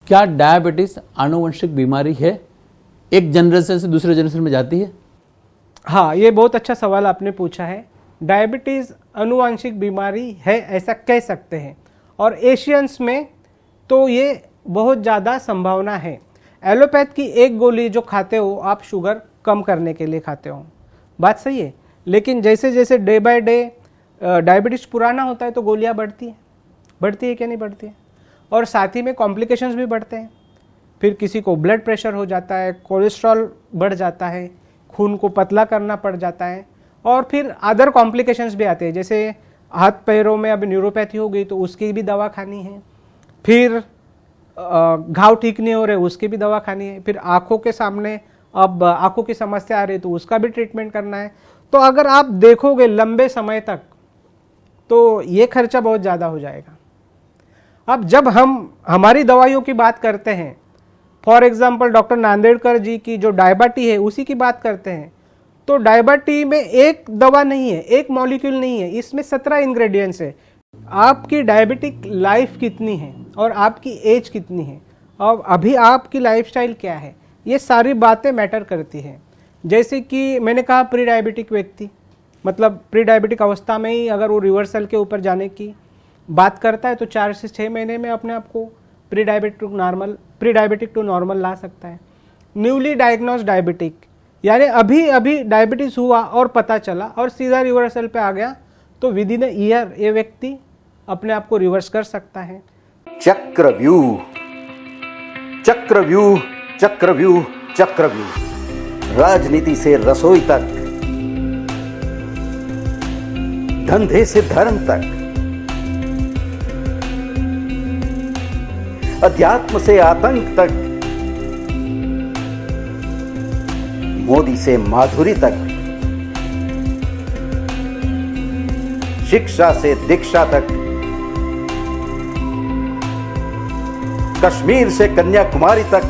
क्या डायबिटीज आनुवंशिक बीमारी है, एक जनरेशन से दूसरे जनरेशन में जाती है? हाँ, ये बहुत अच्छा सवाल आपने पूछा है। डायबिटीज़ अनुवांशिक बीमारी है ऐसा कह सकते हैं, और एशियंस में तो ये बहुत ज़्यादा संभावना है। एलोपैथ की एक गोली जो खाते हो आप शुगर कम करने के लिए खाते हो, बात सही है, लेकिन जैसे जैसे डे बाय डे डायबिटीज़ पुराना होता है तो गोलियाँ बढ़ती है क्या नहीं बढ़ती है, और साथ ही में कॉम्प्लिकेशंस भी बढ़ते हैं। फिर किसी को ब्लड प्रेशर हो जाता है, कोलेस्ट्रॉल बढ़ जाता है, खून को पतला करना पड़ जाता है, और फिर अदर कॉम्प्लिकेशंस भी आते हैं, जैसे हाथ पैरों में अब न्यूरोपैथी हो गई तो उसकी भी दवा खानी है, फिर घाव ठीक नहीं हो रहे उसकी भी दवा खानी है, फिर आँखों के सामने अब आँखों की समस्या आ रही है तो उसका भी ट्रीटमेंट करना है। तो अगर आप देखोगे लंबे समय तक तो ये खर्चा बहुत ज़्यादा हो जाएगा। अब जब हम हमारी दवाइयों की बात करते हैं, फॉर एग्जाम्पल डॉक्टर नांदेड़कर जी की जो डायबिटी है उसी की बात करते हैं, तो डायबिटी में एक दवा नहीं है, एक मॉलिक्यूल नहीं है, इसमें 17 इंग्रेडिएंट्स है। आपकी डायबिटिक लाइफ कितनी है और आपकी एज कितनी है और अभी आपकी लाइफस्टाइल क्या है, ये सारी बातें मैटर करती हैं। जैसे कि मैंने कहा प्री डायबिटिक व्यक्ति, मतलब प्री डायबिटिक अवस्था में ही अगर वो रिवर्सल के ऊपर जाने की बात करता है तो 4 से 6 महीने में अपने आप को प्री डायबिटिक टू नॉर्मल ला सकता है। न्यूली डायग्नोज डायबिटिक, यानी अभी अभी डायबिटीज हुआ और पता चला और सीधा रिवर्सल पे आ गया, तो विद इन ईयर ये व्यक्ति अपने आप को रिवर्स कर सकता है। चक्रव्यूह, चक्रव्यूह, चक्रव्यूह, चक्रव्यूह, राजनीति से रसोई तक, धंधे से धर्म तक, अध्यात्म से आतंक तक, मोदी से माधुरी तक, शिक्षा से दीक्षा तक, कश्मीर से कन्याकुमारी तक,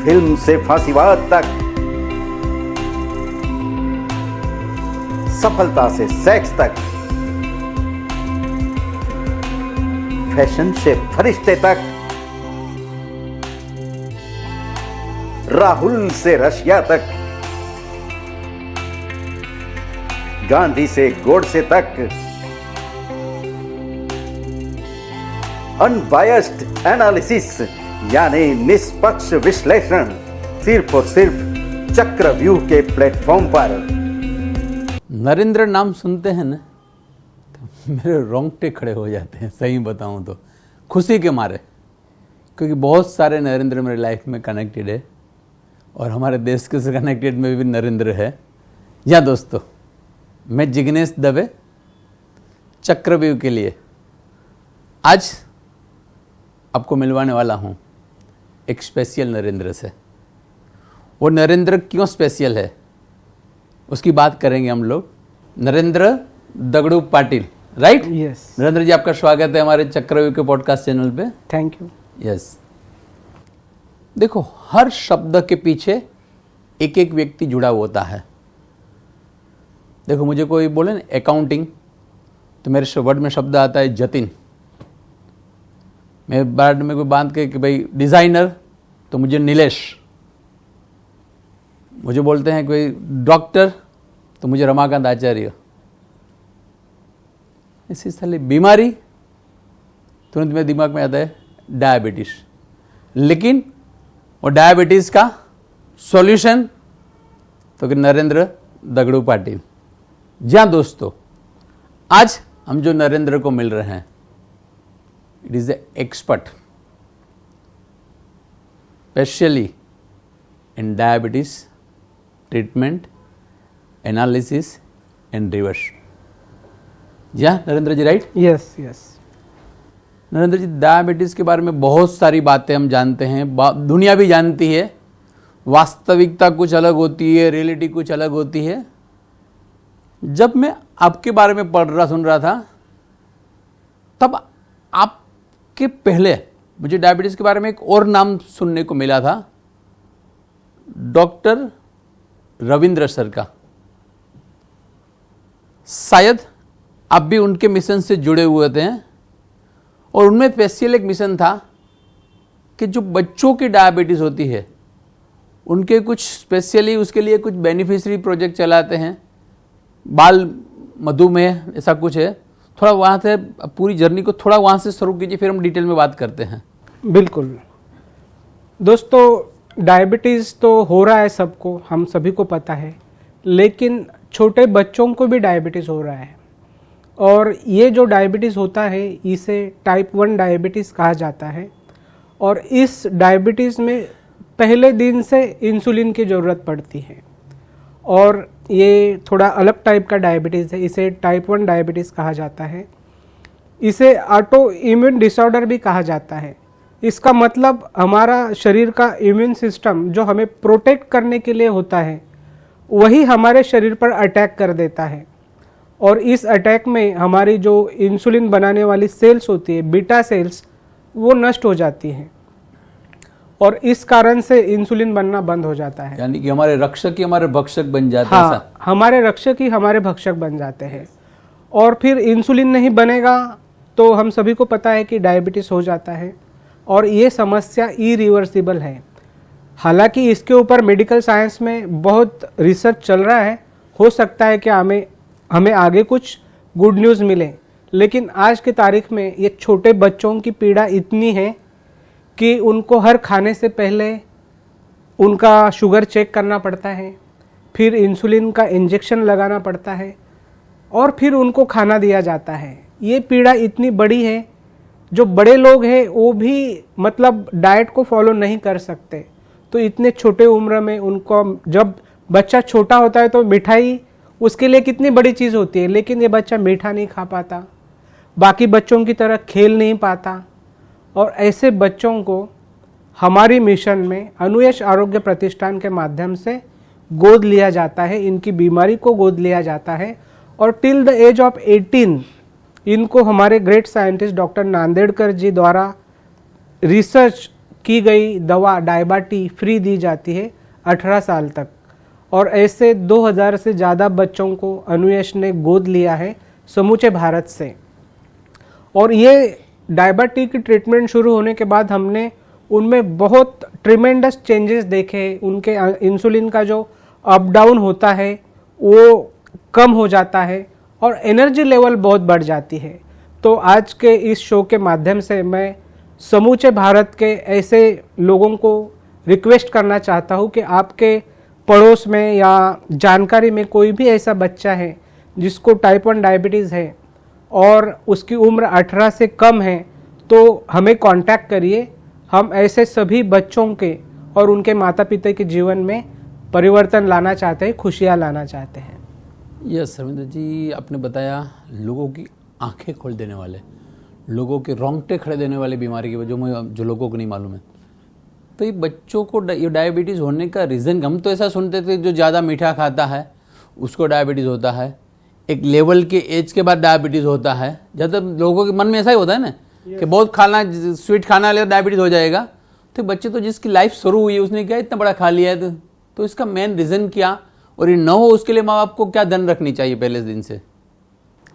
फिल्म से फांसीवाद तक, सफलता से सेक्स तक, फैशन से फरिश्ते तक, राहुल से रशिया तक, गांधी से गोडसे तक, अनबायस्ड एनालिसिस यानी निष्पक्ष विश्लेषण सिर्फ और सिर्फ चक्रव्यूह के प्लेटफॉर्म पर। नरेंद्र नाम सुनते हैं ना तो मेरे रोंगटे खड़े हो जाते हैं, सही बताऊं तो खुशी के मारे, क्योंकि बहुत सारे नरेंद्र मेरे लाइफ में कनेक्टेड है और हमारे देश के से कनेक्टेड में भी नरेंद्र है। या दोस्तों, मैं जिग्नेश दवे चक्रव्यूह के लिए आज आपको मिलवाने वाला हूँ एक स्पेशल नरेंद्र से। वो नरेंद्र क्यों स्पेशल है उसकी बात करेंगे हम लोग। नरेंद्र दगड़ू पाटिल, राइट? यस। नरेंद्र जी, आपका स्वागत है हमारे चक्रव्यूह के पॉडकास्ट चैनल पे। Thank you. यस। देखो, हर शब्द के पीछे एक एक व्यक्ति जुड़ा होता है। देखो, मुझे कोई बोले ना अकाउंटिंग, तो मेरे वर्ड में शब्द आता है जतिन। मेरे वर्ड में कोई बांध के कि भाई डिजाइनर, तो मुझे नीलेश। मुझे बोलते हैं कोई डॉक्टर, तो मुझे रमाकांत आचार्य। इसी साली बीमारी, तुरंत मेरे दिमाग में आता है डायबिटीज। लेकिन वो डायबिटीज का सॉल्यूशन तो कि नरेंद्र दगड़ू पाटिल। जी हाँ दोस्तों, आज हम जो नरेंद्र को मिल रहे हैं, it is a expert specially in diabetes treatment, analysis and reverse. जी हाँ Narendra ji, right? Yes yes. Narendra ji, diabetes के बारे में बहुत सारी बातें हम जानते हैं, दुनिया भी जानती है। वास्तविकता कुछ अलग होती है, रियलिटी कुछ अलग होती है। जब मैं आपके बारे में सुन रहा था, तब आपके पहले मुझे डायबिटीज़ के बारे में एक और नाम सुनने को मिला था, डॉक्टर रविंद्र सर का। शायद आप भी उनके मिशन से जुड़े हुए थे और उनमें स्पेशल एक मिशन था कि जो बच्चों की डायबिटीज़ होती है उनके कुछ स्पेशली उसके लिए कुछ बेनिफिशियरी प्रोजेक्ट चलाते हैं, बाल मधुमेह ऐसा कुछ है। थोड़ा वहाँ से पूरी जर्नी को थोड़ा वहाँ से शुरू कीजिए, फिर हम डिटेल में बात करते हैं। बिल्कुल दोस्तों, डायबिटीज़ तो हो रहा है सबको, हम सभी को पता है, लेकिन छोटे बच्चों को भी डायबिटीज़ हो रहा है। और ये जो डायबिटीज़ होता है इसे टाइप 1 डायबिटीज़ कहा जाता है। और इस डायबिटीज़ में पहले दिन से इंसुलिन की ज़रूरत पड़ती है और ये थोड़ा अलग टाइप का डायबिटीज़ है, इसे टाइप 1 डायबिटीज़ कहा जाता है। इसे ऑटो इम्यून डिसऑर्डर भी कहा जाता है। इसका मतलब हमारा शरीर का इम्यून सिस्टम जो हमें प्रोटेक्ट करने के लिए होता है वही हमारे शरीर पर अटैक कर देता है और इस अटैक में हमारी जो इंसुलिन बनाने वाली सेल्स होती है, बीटा सेल्स, वो नष्ट हो जाती हैं और इस कारण से इंसुलिन बनना बंद हो जाता है। यानी कि हमारे रक्षक ही हमारे भक्षक बन जाते हैं। हाँ, हमारे रक्षक ही हमारे भक्षक बन जाते हैं और फिर इंसुलिन नहीं बनेगा तो हम सभी को पता है कि डायबिटीज़ हो जाता है और ये समस्या इरिवर्सिबल है। हालांकि इसके ऊपर मेडिकल साइंस में बहुत रिसर्च चल रहा है, हो सकता है कि हमें आगे कुछ गुड न्यूज़ मिले, लेकिन आज की तारीख में ये छोटे बच्चों की पीड़ा इतनी है कि उनको हर खाने से पहले उनका शुगर चेक करना पड़ता है, फिर इंसुलिन का इंजेक्शन लगाना पड़ता है और फिर उनको खाना दिया जाता है। ये पीड़ा इतनी बड़ी है, जो बड़े लोग हैं वो भी मतलब डाइट को फॉलो नहीं कर सकते। तो इतने छोटे उम्र में उनको, जब बच्चा छोटा होता है तो मिठाई उसके लिए कितनी बड़ी चीज़ होती है, लेकिन ये बच्चा मीठा नहीं खा पाता, बाकी बच्चों की तरह खेल नहीं पाता। और ऐसे बच्चों को हमारी मिशन में अनुयश आरोग्य प्रतिष्ठान के माध्यम से गोद लिया जाता है, इनकी बीमारी को गोद लिया जाता है और टिल द एज ऑफ 18 इनको हमारे ग्रेट साइंटिस्ट डॉक्टर नांदेड़कर जी द्वारा रिसर्च की गई दवा डायबाटी फ्री दी जाती है 18 साल तक। और ऐसे 2000 से ज़्यादा बच्चों को अनुयश ने गोद लिया है समूचे भारत से। और ये डायबिटी की ट्रीटमेंट शुरू होने के बाद हमने उनमें बहुत ट्रिमेंडस चेंजेस देखे। उनके इंसुलिन का जो अप डाउन होता है वो कम हो जाता है और एनर्जी लेवल बहुत बढ़ जाती है। तो आज के इस शो के माध्यम से मैं समूचे भारत के ऐसे लोगों को रिक्वेस्ट करना चाहता हूँ कि आपके पड़ोस में या जानकारी में कोई भी ऐसा बच्चा है जिसको टाइप 1 डायबिटीज़ है और उसकी उम्र 18 से कम है, तो हमें कांटेक्ट करिए। हम ऐसे सभी बच्चों के और उनके माता पिता के जीवन में परिवर्तन लाना चाहते हैं, खुशियाँ लाना चाहते हैं। यस रविंद्र जी, आपने बताया लोगों की आंखें खोल देने वाले, लोगों के रोंगटे खड़े देने वाली बीमारी की वजह जो लोगों को नहीं मालूम है। तो ये बच्चों को ये डायबिटीज़ होने का रीज़न, हम तो ऐसा सुनते थे जो ज़्यादा मीठा खाता है उसको डायबिटीज़ होता है, एक लेवल के एज के बाद डायबिटीज़ होता है। ज़्यादा लोगों के मन में ऐसा ही होता है ना कि बहुत खाना, स्वीट खाना ले डायबिटीज़ हो जाएगा। तो बच्चे तो जिसकी लाइफ शुरू हुई है उसने क्या इतना बड़ा खा लिया है, तो इसका मेन रीज़न क्या, और ये न हो उसके लिए माँ बाप को क्या ध्यान रखनी चाहिए पहले दिन से?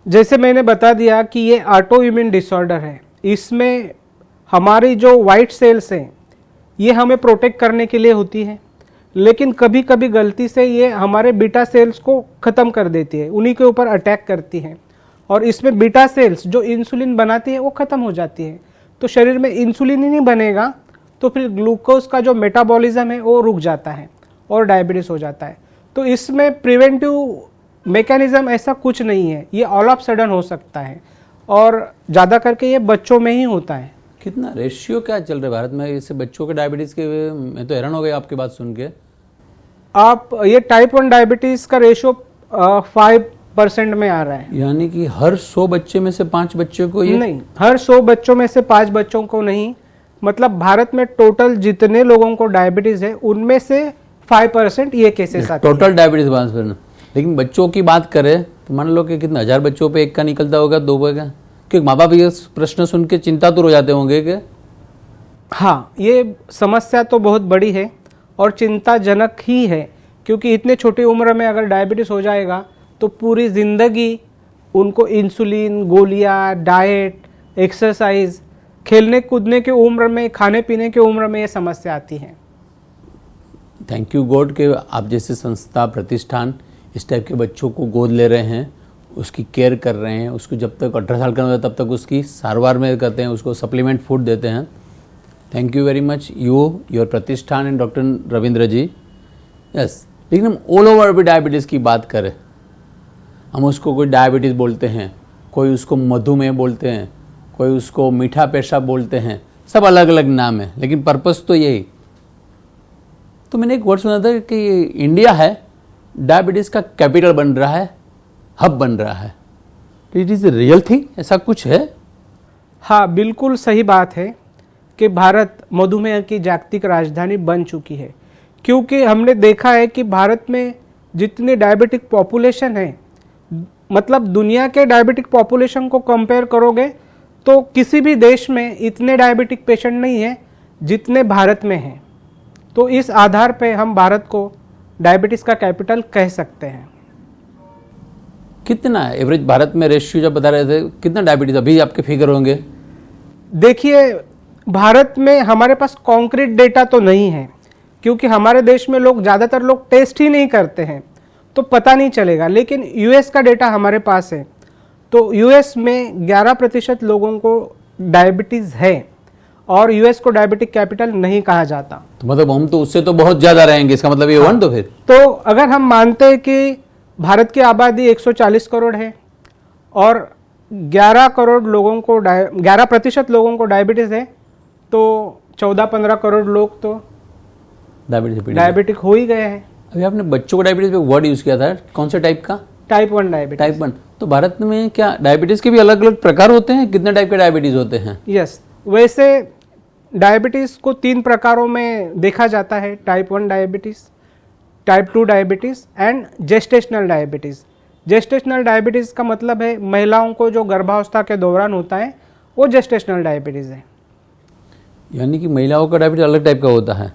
जैसे मैंने बता दिया कि ये ऑटो इम्यून डिसऑर्डर है। इसमें हमारी जो वाइट सेल्स हैं ये हमें प्रोटेक्ट करने के लिए होती है, लेकिन कभी कभी गलती से ये हमारे बीटा सेल्स को ख़त्म कर देती है, उन्हीं के ऊपर अटैक करती है और इसमें बीटा सेल्स जो इंसुलिन बनाती है वो ख़त्म हो जाती है। तो शरीर में इंसुलिन ही नहीं बनेगा तो फिर ग्लूकोज का जो मेटाबॉलिज्म है वो रुक जाता है और डायबिटीज़ हो जाता है। तो इसमें प्रिवेंटिव मैकेनिज्म ऐसा कुछ नहीं है, ये ऑल ऑफ सडन हो सकता है और ज़्यादा करके ये बच्चों में ही होता है। कितना रेशियो क्या चल रहा है भारत में इससे बच्चों के डायबिटीज़ के? मैं तो हैरान हो गया आपकी बात सुन के। आप ये टाइप 1 डायबिटीज़ का रेशियो 5% में आ रहा है। यानी कि हर 100 बच्चे में से 5 बच्चों को ये? नहीं, हर 100 बच्चों में से 5 बच्चों को नहीं, मतलब भारत में टोटल जितने लोगों को डायबिटीज़ है उनमें से 5% ये केसेस आते हैं। टोटल डायबिटीज़ बात करना, लेकिन बच्चों की बात करें तो मान लो कि कितने 1000 बच्चों पे एक का निकलता होगा, 2 का, क्योंकि माँ बाप ये प्रश्न सुन के चिंता तो हो जाते होंगे कि हाँ, ये समस्या तो बहुत बड़ी है और चिंताजनक ही है, क्योंकि इतने छोटी उम्र में अगर डायबिटीज़ हो जाएगा तो पूरी ज़िंदगी उनको इंसुलिन, गोलियां, डाइट, एक्सरसाइज खेलने कूदने की उम्र में, खाने पीने की उम्र में ये समस्या आती है। थैंक यू गॉड कि आप जैसे संस्था, प्रतिष्ठान इस टाइप के बच्चों को गोद ले रहे हैं, उसकी केयर कर रहे हैं, उसको जब तक 18 साल का होता है तब तक उसकी सारवार में करते हैं, उसको सप्लीमेंट फूड देते हैं। Thank you very much your प्रतिष्ठान and doctor Ravindra ji. Yes, लेकिन हम ऑल ओवर भी डायबिटीज़ की बात करें, हम उसको कोई डायबिटीज़ बोलते हैं, कोई उसको मधुमेह बोलते हैं, कोई उसको मीठा पेशाब बोलते हैं, सब अलग अलग नाम है, लेकिन पर्पस तो यही। तो मैंने एक वर्ड सुना था कि इंडिया है डायबिटीज़ का कैपिटल बन रहा है, हब बन रहा है। तो इट इज़ रियल थिंग, ऐसा कुछ है? हाँ, बिल्कुल सही बात है कि भारत मधुमेह की जागतिक राजधानी बन चुकी है, क्योंकि हमने देखा है कि भारत में जितनी डायबिटिक पॉपुलेशन है, मतलब दुनिया के डायबिटिक पॉपुलेशन को कंपेयर करोगे तो किसी भी देश में इतने डायबिटिक पेशेंट नहीं है जितने भारत में हैं। तो इस आधार पे हम भारत को डायबिटीज़ का कैपिटल कह सकते हैं। कितना एवरेज भारत में रेशियो जब बता रहे थे, कितना डायबिटीज़ अभी आपके फिगर होंगे? देखिए, भारत में हमारे पास कॉन्क्रीट डेटा तो नहीं है, क्योंकि हमारे देश में ज़्यादातर लोग टेस्ट ही नहीं करते हैं, तो पता नहीं चलेगा। लेकिन यूएस का डेटा हमारे पास है, तो यूएस में 11% लोगों को डायबिटीज़ है और यूएस को डायबिटिक कैपिटल नहीं कहा जाता। तो मतलब हम तो उससे तो बहुत ज़्यादा रहेंगे, इसका मतलब ये वन। तो फिर तो अगर हम मानते हैं कि भारत की आबादी 140 करोड़ है और 11% लोगों को डायबिटीज़ है, तो 14-15 करोड़ लोग तो डायबिटिक हो ही गए हैं। अभी आपने बच्चों को डायबिटीज़ पे वर्ड यूज़ किया था, कौन से टाइप का? Type 1 diabetes. टाइप 1। तो भारत में क्या डायबिटीज़ के भी अलग अलग प्रकार होते हैं? कितने टाइप के डायबिटीज़ होते हैं? यस, वैसे डायबिटीज़ को 3 प्रकारों में देखा जाता है: type 1 diabetes, type 2 diabetes and gestational diabetes. Gestational diabetes का मतलब है महिलाओं को जो गर्भावस्था के दौरान होता है, वो जेस्टेशनल डायबिटीज़ है। यानी कि महिलाओं का डायबिटीज अलग टाइप का होता है।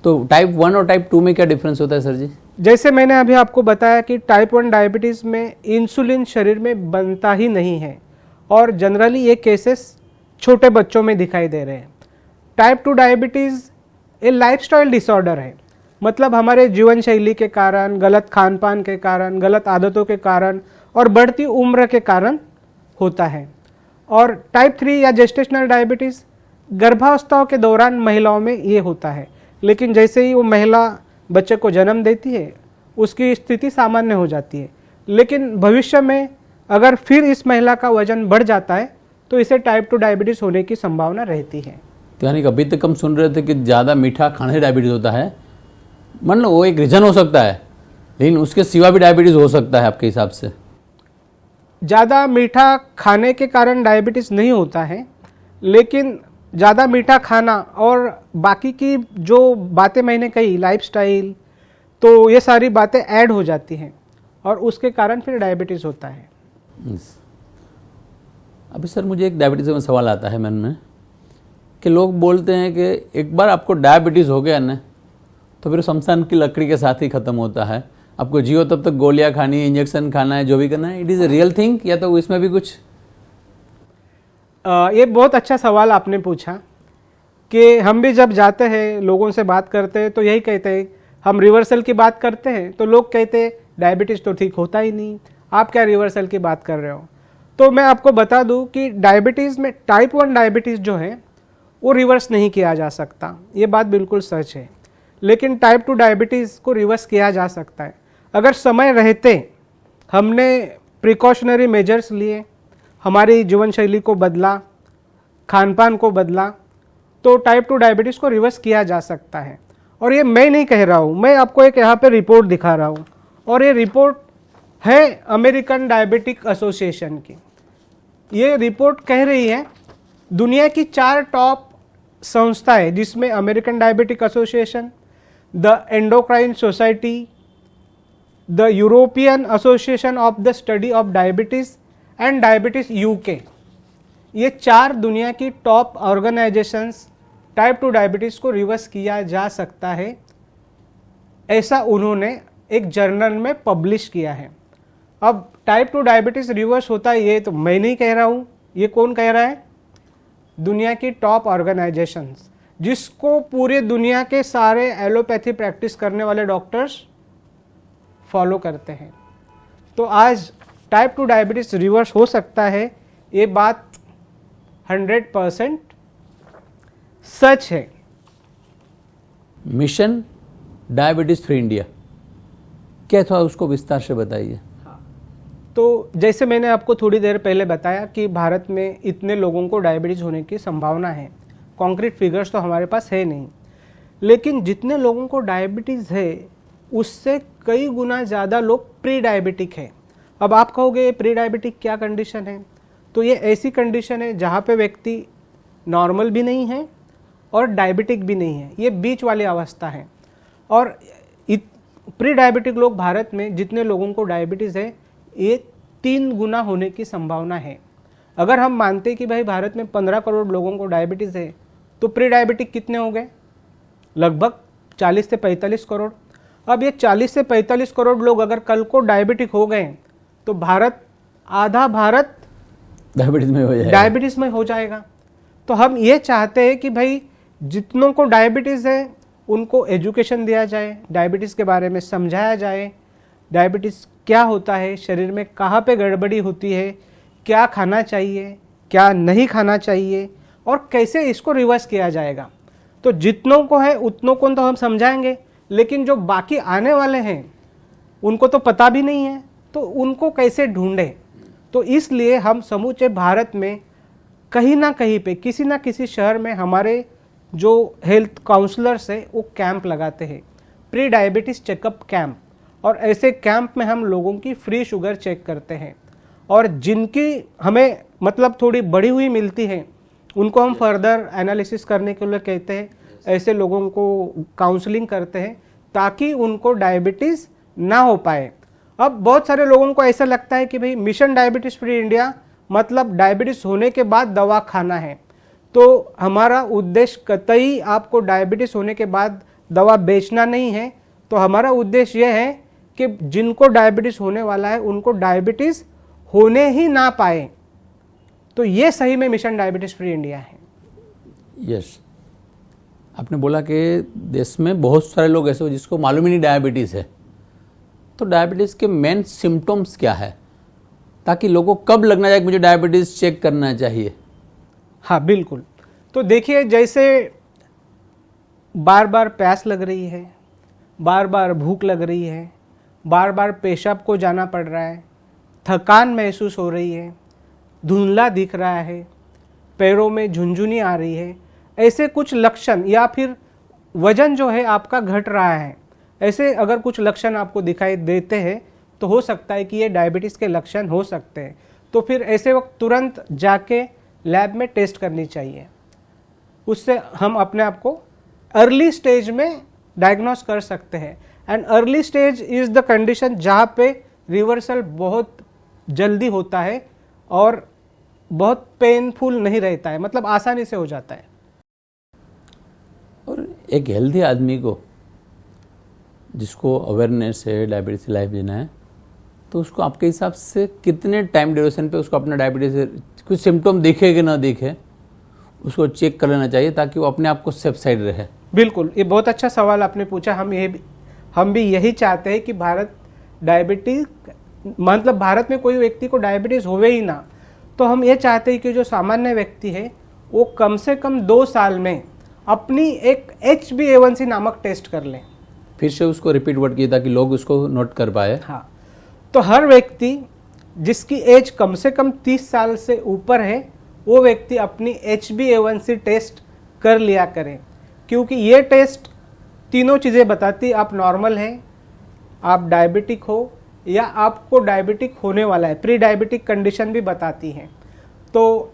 तो टाइप 1 और टाइप 2 में क्या डिफरेंस होता है सर जी? जैसे मैंने अभी आपको बताया कि टाइप 1 डायबिटीज़ में इंसुलिन शरीर में बनता ही नहीं है और जनरली ये केसेस छोटे बच्चों में दिखाई दे रहे हैं। टाइप 2 डायबिटीज़ ये लाइफस्टाइल डिसऑर्डर है, मतलब हमारे जीवन शैली के कारण, गलत खान पान के कारण, गलत आदतों के कारण और बढ़ती उम्र के कारण होता है। और टाइप 3 या जेस्टेशनल डायबिटीज़ गर्भावस्था के दौरान महिलाओं में ये होता है, लेकिन जैसे ही वो महिला बच्चे को जन्म देती है उसकी स्थिति सामान्य हो जाती है। लेकिन भविष्य में अगर फिर इस महिला का वजन बढ़ जाता है तो इसे टाइप 2 डायबिटीज़ होने की संभावना रहती है। तो यानी कि अभी तक हम सुन रहे थे कि ज़्यादा मीठा खाने से डायबिटीज़ होता है, मतलब वो एक रीज़न हो सकता है, लेकिन उसके सिवा भी डायबिटीज़ हो सकता है आपके हिसाब से? ज़्यादा मीठा खाने के कारण डायबिटीज़ नहीं होता है, लेकिन ज़्यादा मीठा खाना और बाकी की जो बातें मैंने कही, लाइफस्टाइल, तो ये सारी बातें ऐड हो जाती हैं और उसके कारण फिर डायबिटीज़ होता है। अभी सर मुझे एक डायबिटीज़ में सवाल आता है मन में कि लोग बोलते हैं कि एक बार आपको डायबिटीज़ हो गया ना तो फिर शमशान की लकड़ी के साथ ही ख़त्म होता है, आपको जियो तब तक गोलियां खानी है, इंजेक्शन खाना है, जो भी करना है। It is a real thing या तो इसमें भी कुछ? ये बहुत अच्छा सवाल आपने पूछा कि हम भी जब जाते हैं लोगों से बात करते हैं तो यही कहते हैं, हम रिवर्सल की बात करते हैं तो लोग कहते हैं डायबिटीज़ तो ठीक होता ही नहीं, आप क्या रिवर्सल की बात कर रहे हो। तो मैं आपको बता दूं कि डायबिटीज़ में टाइप 1 डायबिटीज़ जो है वो रिवर्स नहीं किया जा सकता, ये बात बिल्कुल सच है। लेकिन टाइप 2 डायबिटीज़ को रिवर्स किया जा सकता है अगर समय रहते हमने प्रिकॉशनरी मेजर्स लिए, हमारी जीवन शैली को बदला, खान पान को बदला, तो टाइप 2 डायबिटीज़ को रिवर्स किया जा सकता है। और ये मैं नहीं कह रहा हूँ, मैं आपको एक यहाँ पे रिपोर्ट दिखा रहा हूँ और ये रिपोर्ट है अमेरिकन डायबिटिक एसोसिएशन की। ये रिपोर्ट कह रही है दुनिया की 4 टॉप संस्थाएं जिसमें American diabetic association, the endocrine society, the European association of the study of diabetes and diabetes UK, ये 4 दुनिया की टॉप ऑर्गेनाइजेशंस टाइप 2 डायबिटीज़ को रिवर्स किया जा सकता है, ऐसा उन्होंने एक जर्नल में पब्लिश किया है। अब टाइप 2 डायबिटीज़ रिवर्स होता है ये तो मैं नहीं कह रहा हूँ, ये कौन कह रहा है? दुनिया की टॉप ऑर्गेनाइजेशंस, जिसको पूरे दुनिया के सारे एलोपैथी प्रैक्टिस करने वाले डॉक्टर्स फॉलो करते हैं। तो आज टाइप 2 डायबिटीज रिवर्स हो सकता है, ये बात 100% सच है। मिशन डायबिटीज फ्री इंडिया क्या था, उसको विस्तार से बताइए। तो जैसे मैंने आपको थोड़ी देर पहले बताया कि भारत में इतने लोगों को डायबिटीज होने की संभावना है। कॉन्क्रीट फिगर्स तो हमारे पास है नहीं, लेकिन जितने लोगों को डायबिटीज है उससे कई गुना ज़्यादा लोग प्री डायबिटिक है। अब आप कहोगे प्री डायबिटिक क्या कंडीशन है? तो ये ऐसी कंडीशन है जहाँ पे व्यक्ति नॉर्मल भी नहीं है और डायबिटिक भी नहीं है, ये बीच वाली अवस्था है। और प्री डायबिटिक लोग भारत में जितने लोगों को डायबिटीज़ है ये 3 गुना होने की संभावना है। अगर हम मानते कि भाई भारत में 15 करोड़ लोगों को डायबिटीज़ है तो प्री डायबिटिक कितने हो गए? लगभग 40 से 45 करोड़। अब ये 40 से 45 करोड़ लोग अगर कल को डायबिटिक हो गए तो आधा भारत डायबिटीज़ में हो जाएगा। तो हम ये चाहते हैं कि भाई जितनों को डायबिटीज़ है उनको एजुकेशन दिया जाए, डायबिटीज़ के बारे में समझाया जाए, डायबिटीज़ क्या होता है, शरीर में कहाँ पे गड़बड़ी होती है, क्या खाना चाहिए, क्या नहीं खाना चाहिए और कैसे इसको रिवर्स किया जाएगा। तो जितनों को है उतनों को तो हम समझाएंगे, लेकिन जो बाकी आने वाले हैं उनको तो पता भी नहीं है, तो उनको कैसे ढूंढें। तो इसलिए हम समूचे भारत में कहीं ना कहीं पे किसी ना किसी शहर में हमारे जो हेल्थ काउंसलर्स है वो कैंप लगाते हैं, प्री डायबिटीज़ चेकअप कैंप। और ऐसे कैंप में हम लोगों की फ्री शुगर चेक करते हैं और जिनकी हमें मतलब थोड़ी बढ़ी हुई मिलती है उनको हम फर्दर एनालिसिस करने के लिए कहते हैं, ऐसे लोगों को काउंसलिंग करते हैं ताकि उनको डायबिटीज़ ना हो पाए। अब बहुत सारे लोगों को ऐसा लगता है कि भाई मिशन डायबिटीज़ फ्री इंडिया मतलब डायबिटीज़ होने के बाद दवा खाना है। तो हमारा उद्देश्य कतई आपको डायबिटीज़ होने के बाद दवा बेचना नहीं है। तो हमारा उद्देश्य यह है कि जिनको डायबिटीज़ होने वाला है उनको डायबिटीज़ होने ही ना पाए। तो ये सही में मिशन डायबिटीज़ फ्री इंडिया है। यस, आपने बोला कि देश में बहुत सारे लोग ऐसे हो जिसको मालूम ही नहीं डायबिटीज़ है। तो डायबिटीज़ के मेन सिम्टम्स क्या है, ताकि लोगों को कब लगना चाहिए कि मुझे डायबिटीज़ चेक करना चाहिए? हाँ बिल्कुल। तो देखिए, जैसे बार बार प्यास लग रही है, बार बार भूख लग रही है, बार बार पेशाब को जाना पड़ रहा है, थकान महसूस हो रही है, धुंधला दिख रहा है, पैरों में झुंझुनी आ रही है, ऐसे कुछ लक्षण, या फिर वजन जो है आपका घट रहा है, ऐसे अगर कुछ लक्षण आपको दिखाई देते हैं तो हो सकता है कि ये डायबिटीज़ के लक्षण हो सकते हैं। तो फिर ऐसे वक्त तुरंत जाके लैब में टेस्ट करनी चाहिए। उससे हम अपने आप को अर्ली स्टेज में डायग्नोस कर सकते हैं। And early stage is the condition जहाँ पे रिवर्सल बहुत जल्दी होता है और बहुत पेनफुल नहीं रहता है, मतलब आसानी से हो जाता है। और एक हेल्दी आदमी को जिसको अवेयरनेस है डायबिटीज़ से लाइफ जीना है, तो उसको आपके हिसाब से कितने टाइम ड्यूरेशन पे उसको अपना डायबिटीज़ से कुछ सिम्टम दिखे कि ना दिखे उसको चेक कर लेना चाहिए, ताकि वो अपने आप को सेफ साइड रहे? बिल्कुल, ये बहुत अच्छा सवाल आपने पूछा। हम भी यही चाहते हैं कि भारत में कोई व्यक्ति को डायबिटीज़ होवे ही ना। तो हम ये चाहते हैं कि जो सामान्य व्यक्ति है वो कम से कम 2 साल में अपनी एक HbA1c नामक टेस्ट कर लें। फिर से उसको रिपीट वर्ड किया ताकि लोग उसको नोट कर पाए। हाँ, तो हर व्यक्ति जिसकी एज कम से कम 30 साल से ऊपर है वो व्यक्ति अपनी HbA1c टेस्ट कर लिया करें, क्योंकि ये टेस्ट तीनों चीज़ें बताती, आप नॉर्मल हैं, आप डायबिटिक हो या आपको डायबिटिक होने वाला है, प्री डायबिटिक कंडीशन भी बताती हैं। तो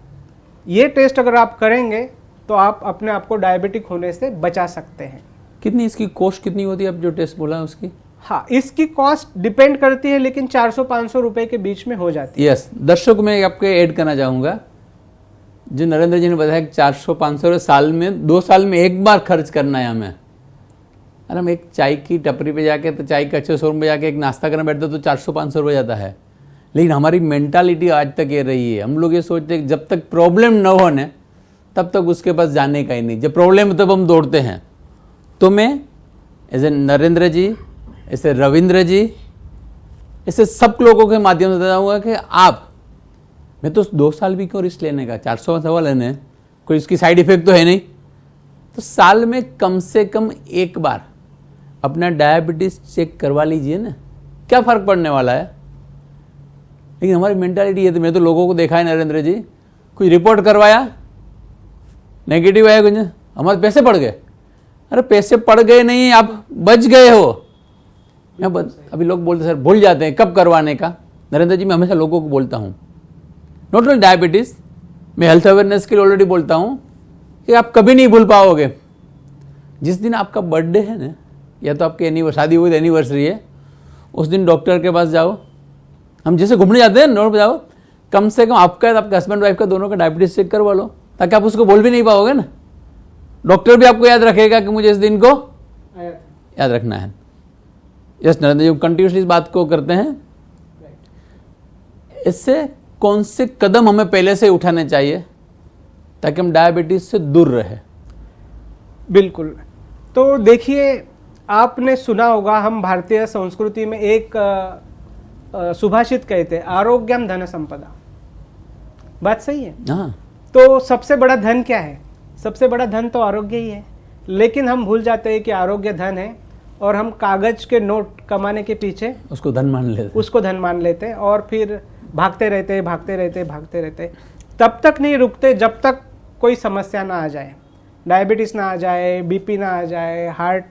ये टेस्ट अगर आप करेंगे तो आप अपने आप को डायबिटिक होने से बचा सकते हैं। कितनी इसकी कॉस्ट कितनी होती है, अब जो टेस्ट बोला उसकी? हाँ, इसकी कॉस्ट डिपेंड करती है, लेकिन 400-500 रुपए के बीच में हो जाती है। यस, दर्शकों में आपको ऐड करना चाहूँगा, जो नरेंद्र जी ने बताया कि 400-500 साल में 2 साल में एक बार खर्च करना है हमें। अरे हम एक चाय की टपरी पे जाके, तो चाय के अच्छे शोरूम पे जाके एक नाश्ता करने बैठते तो 400-500 रुपये जाता है। लेकिन हमारी मेंटालिटी आज तक ये रही है, हम लोग ये सोचते हैं कि जब तक प्रॉब्लम न होने तब तक उसके पास जाने का ही नहीं। जब प्रॉब्लम तब हम दौड़ते हैं। तो मैं ऐसे नरेंद्र जी, ऐसे रविंद्र जी, ऐसे सब लोगों के माध्यम से बताऊंगा कि आप, मैं तो 2 साल भी क्यों रिस्क लेने का, 400 सवाल लेने, कोई इसकी साइड इफेक्ट तो है नहीं। तो साल में कम से कम एक बार अपना डायबिटीज चेक करवा लीजिए ना, क्या फर्क पड़ने वाला है। लेकिन हमारी मेंटालिटी है, तो मैं तो लोगों को देखा है नरेंद्र जी, कोई रिपोर्ट करवाया नेगेटिव आया, कुछ हमारे पैसे पड़ गए। अरे पैसे पड़ गए नहीं, आप बच गए हो। अभी लोग बोलते सर भूल जाते हैं कब करवाने का। नरेंद्र जी मैं हमेशा लोगों को बोलता हूँ, नॉट ओनली डायबिटीज, मैं हेल्थ अवेयरनेस के लिए ऑलरेडी बोलता हूँ कि आप कभी नहीं भूल पाओगे। जिस दिन आपका बर्थडे है ना, या तो आपकी शादी हुई एनिवर्सरी है, उस दिन डॉक्टर के पास जाओ। हम जैसे घूमने जाते हैं नोट जाओ, कम से कम आपका आपके हस्बैंड वाइफ का दोनों का डायबिटीज चेक करवा लो, ताकि आप उसको बोल भी नहीं पाओगे ना। डॉक्टर भी आपको याद रखेगा कि मुझे इस दिन को याद रखना है। यस नरेंद्र जी कंटिन्यूसली इस बात को करते हैं। इससे कौन से कदम हमें पहले से उठाने चाहिए ताकि हम डायबिटीज से दूर रहे? बिल्कुल। तो देखिए, आपने सुना होगा, हम भारतीय संस्कृति में एक सुभाषित कहते हैं, आरोग्यम धन संपदा। बात सही है। हाँ। तो सबसे बड़ा धन क्या है? सबसे बड़ा धन तो आरोग्य ही है। लेकिन हम भूल जाते हैं कि आरोग्य धन है, और हम कागज के नोट कमाने के पीछे उसको धन मान लेते हैं और फिर भागते रहते तब तक नहीं रुकते जब तक कोई समस्या ना आ जाए, डायबिटीज ना आ जाए, बीपी ना आ जाए, हार्ट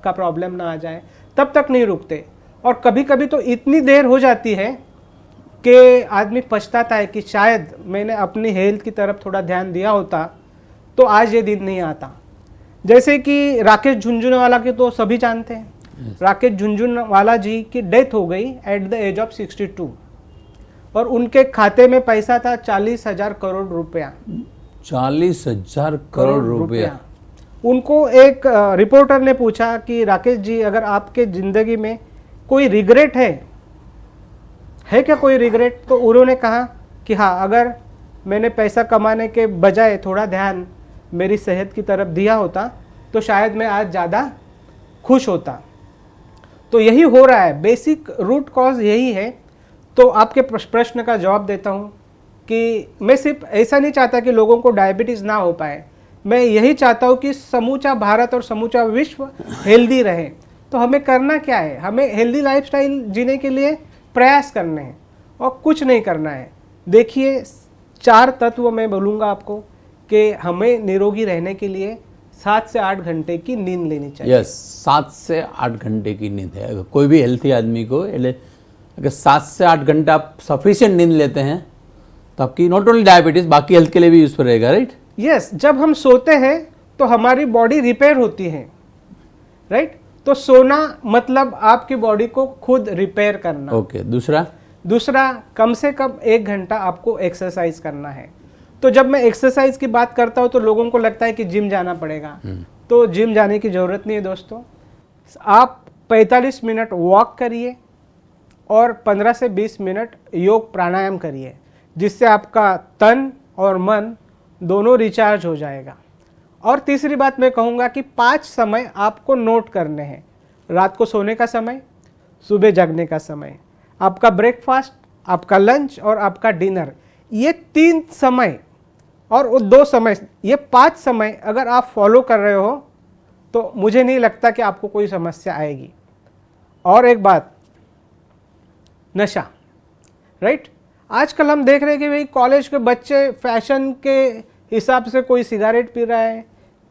का प्रॉब्लम ना आ जाए, तब तक नहीं रुकते। और कभी कभी तो इतनी देर हो जाती है कि आदमी पछताता है कि शायद मैंने अपनी हेल्थ की तरफ थोड़ा ध्यान दिया होता तो आज ये दिन नहीं आता। जैसे कि राकेश झुंझुनवाला के तो सभी जानते हैं। राकेश झुंझुनवाला जी की डेथ हो गई एट द एज ऑफ 62, और उनके खाते में पैसा था 40,000 करोड़ रुपया। 40,000 करोड़ रुपया। उनको एक रिपोर्टर ने पूछा कि राकेश जी, अगर आपके जिंदगी में कोई रिग्रेट है क्या कोई रिग्रेट? तो उन्होंने कहा कि हाँ, अगर मैंने पैसा कमाने के बजाय थोड़ा ध्यान मेरी सेहत की तरफ दिया होता तो शायद मैं आज ज़्यादा खुश होता। तो यही हो रहा है, बेसिक रूट कॉज यही है। तो आपके प्रश्न का जवाब देता हूँ कि मैं सिर्फ ऐसा नहीं चाहता कि लोगों को डायबिटीज़ ना हो पाए, मैं यही चाहता हूँ कि समूचा भारत और समूचा विश्व हेल्दी रहे। तो हमें करना क्या है? हमें हेल्दी लाइफस्टाइल जीने के लिए प्रयास करने हैं और कुछ नहीं करना है। देखिए, 4 तत्व मैं बोलूँगा आपको कि हमें निरोगी रहने के लिए 7 से 8 घंटे की नींद लेनी चाहिए। यस, 7 से 8 घंटे की नींद है। अगर कोई भी हेल्थी आदमी को अगर 7 से 8 घंटा आप सफिशिएंट नींद लेते हैं तो आपकी नॉट ओनली डायबिटीज, बाकी हेल्थ के लिए भी यूजफुल रहेगा, राइट? यस, जब हम सोते हैं तो हमारी बॉडी रिपेयर होती है, राइट? तो सोना मतलब आपकी बॉडी को खुद रिपेयर करना। ओके। दूसरा कम से कम 1 घंटा आपको एक्सरसाइज करना है। तो जब मैं एक्सरसाइज की बात करता हूँ तो लोगों को लगता है कि जिम जाना पड़ेगा। तो जिम जाने की ज़रूरत नहीं है दोस्तों। आप 45 मिनट वॉक करिए और 15 से 20 मिनट योग प्राणायाम करिए, जिससे आपका तन और मन दोनों रिचार्ज हो जाएगा। और तीसरी बात मैं कहूँगा कि 5 समय आपको नोट करने हैं। रात को सोने का समय, सुबह जगने का समय, आपका ब्रेकफास्ट, आपका लंच और आपका डिनर, ये 3 समय और 2 समय, ये 5 समय अगर आप फॉलो कर रहे हो तो मुझे नहीं लगता कि आपको कोई समस्या आएगी। और एक बात, नशा, राइट? आजकल हम देख रहे हैं कि भाई कॉलेज के बच्चे फैशन के हिसाब से कोई सिगरेट पी रहा है,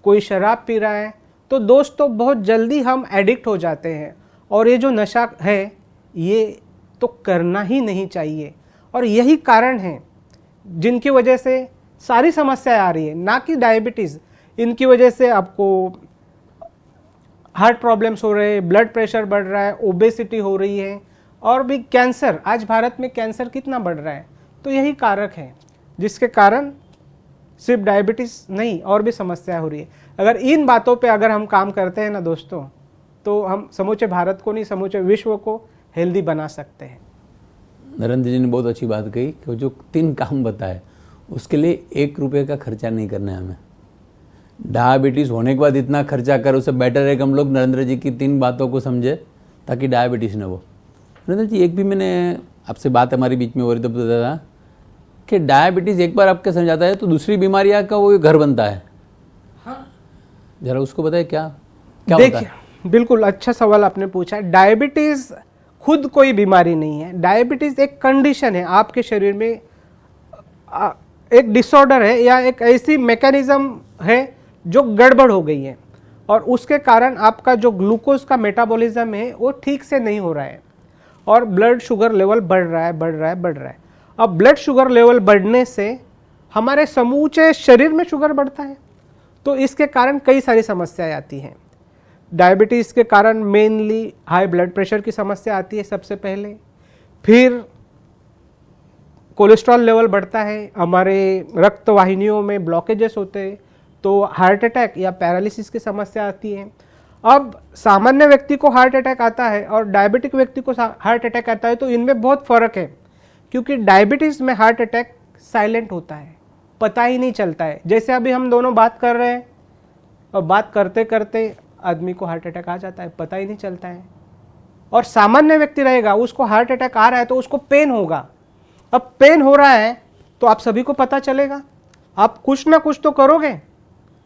कोई शराब पी रहा है। तो दोस्तों, बहुत जल्दी हम एडिक्ट हो जाते हैं, और ये जो नशा है ये तो करना ही नहीं चाहिए। और यही कारण है जिनकी वजह से सारी समस्याएं आ रही है, ना कि डायबिटीज़। इनकी वजह से आपको हार्ट प्रॉब्लम्स हो रहे हैं, ब्लड प्रेशर बढ़ रहा है, ओबेसिटी हो रही है, और भी कैंसर। आज भारत में कैंसर कितना बढ़ रहा है? तो यही कारक है जिसके कारण सिर्फ डायबिटीज़ नहीं और भी समस्या हो रही है। अगर इन बातों पे अगर हम काम करते हैं ना दोस्तों, तो हम समूचे भारत को नहीं, समूचे विश्व को हेल्दी बना सकते हैं। नरेंद्र जी ने बहुत अच्छी बात कही कि जो 3 काम बताए उसके लिए 1 रुपये का खर्चा नहीं करना है हमें। डायबिटीज़ होने के बाद इतना खर्चा कर, उससे बेटर है कि हम लोग नरेंद्र जी की 3 बातों को समझे ताकि डायबिटीज़ न हो। नरेंद्र जी, एक भी मैंने आपसे बात हमारे बीच में हो रही तो बताया था कि डायबिटीज़ एक बार आपके समझ आता है तो दूसरी बीमारियाँ का वो घर बनता है। हाँ, जरा उसको बताए क्या क्या होता है? देखिए, बिल्कुल अच्छा सवाल आपने पूछा। डायबिटीज़ खुद कोई बीमारी नहीं है। डायबिटीज़ एक कंडीशन है, आपके शरीर में एक डिसऑर्डर है या एक ऐसी मैकेनिज्म है जो गड़बड़ हो गई है और उसके कारण आपका जो ग्लूकोज का मेटाबॉलिज्म है वो ठीक से नहीं हो रहा है और ब्लड शुगर लेवल बढ़ रहा है। अब ब्लड शुगर लेवल बढ़ने से हमारे समूचे शरीर में शुगर बढ़ता है, तो इसके कारण कई सारी समस्याएं आती हैं। डायबिटीज़ के कारण मेनली हाई ब्लड प्रेशर की समस्या आती है सबसे पहले, फिर कोलेस्ट्रॉल लेवल बढ़ता है, हमारे रक्त वाहिनियों में ब्लॉकेजेस होते हैं तो हार्ट अटैक या पैरालिसिस की समस्या आती है। अब सामान्य व्यक्ति को हार्ट अटैक आता है और डायबिटिक व्यक्ति को हार्ट अटैक आता है तो इनमें बहुत फ़र्क है, क्योंकि डायबिटीज़ में हार्ट अटैक साइलेंट होता है, पता ही नहीं चलता है। जैसे अभी हम दोनों बात कर रहे हैं और बात करते करते आदमी को हार्ट अटैक आ जाता है, पता ही नहीं चलता है। और सामान्य व्यक्ति रहेगा, उसको हार्ट अटैक आ रहा है तो उसको पेन होगा। अब पेन हो रहा है तो आप सभी को पता चलेगा, आप कुछ ना कुछ तो करोगे,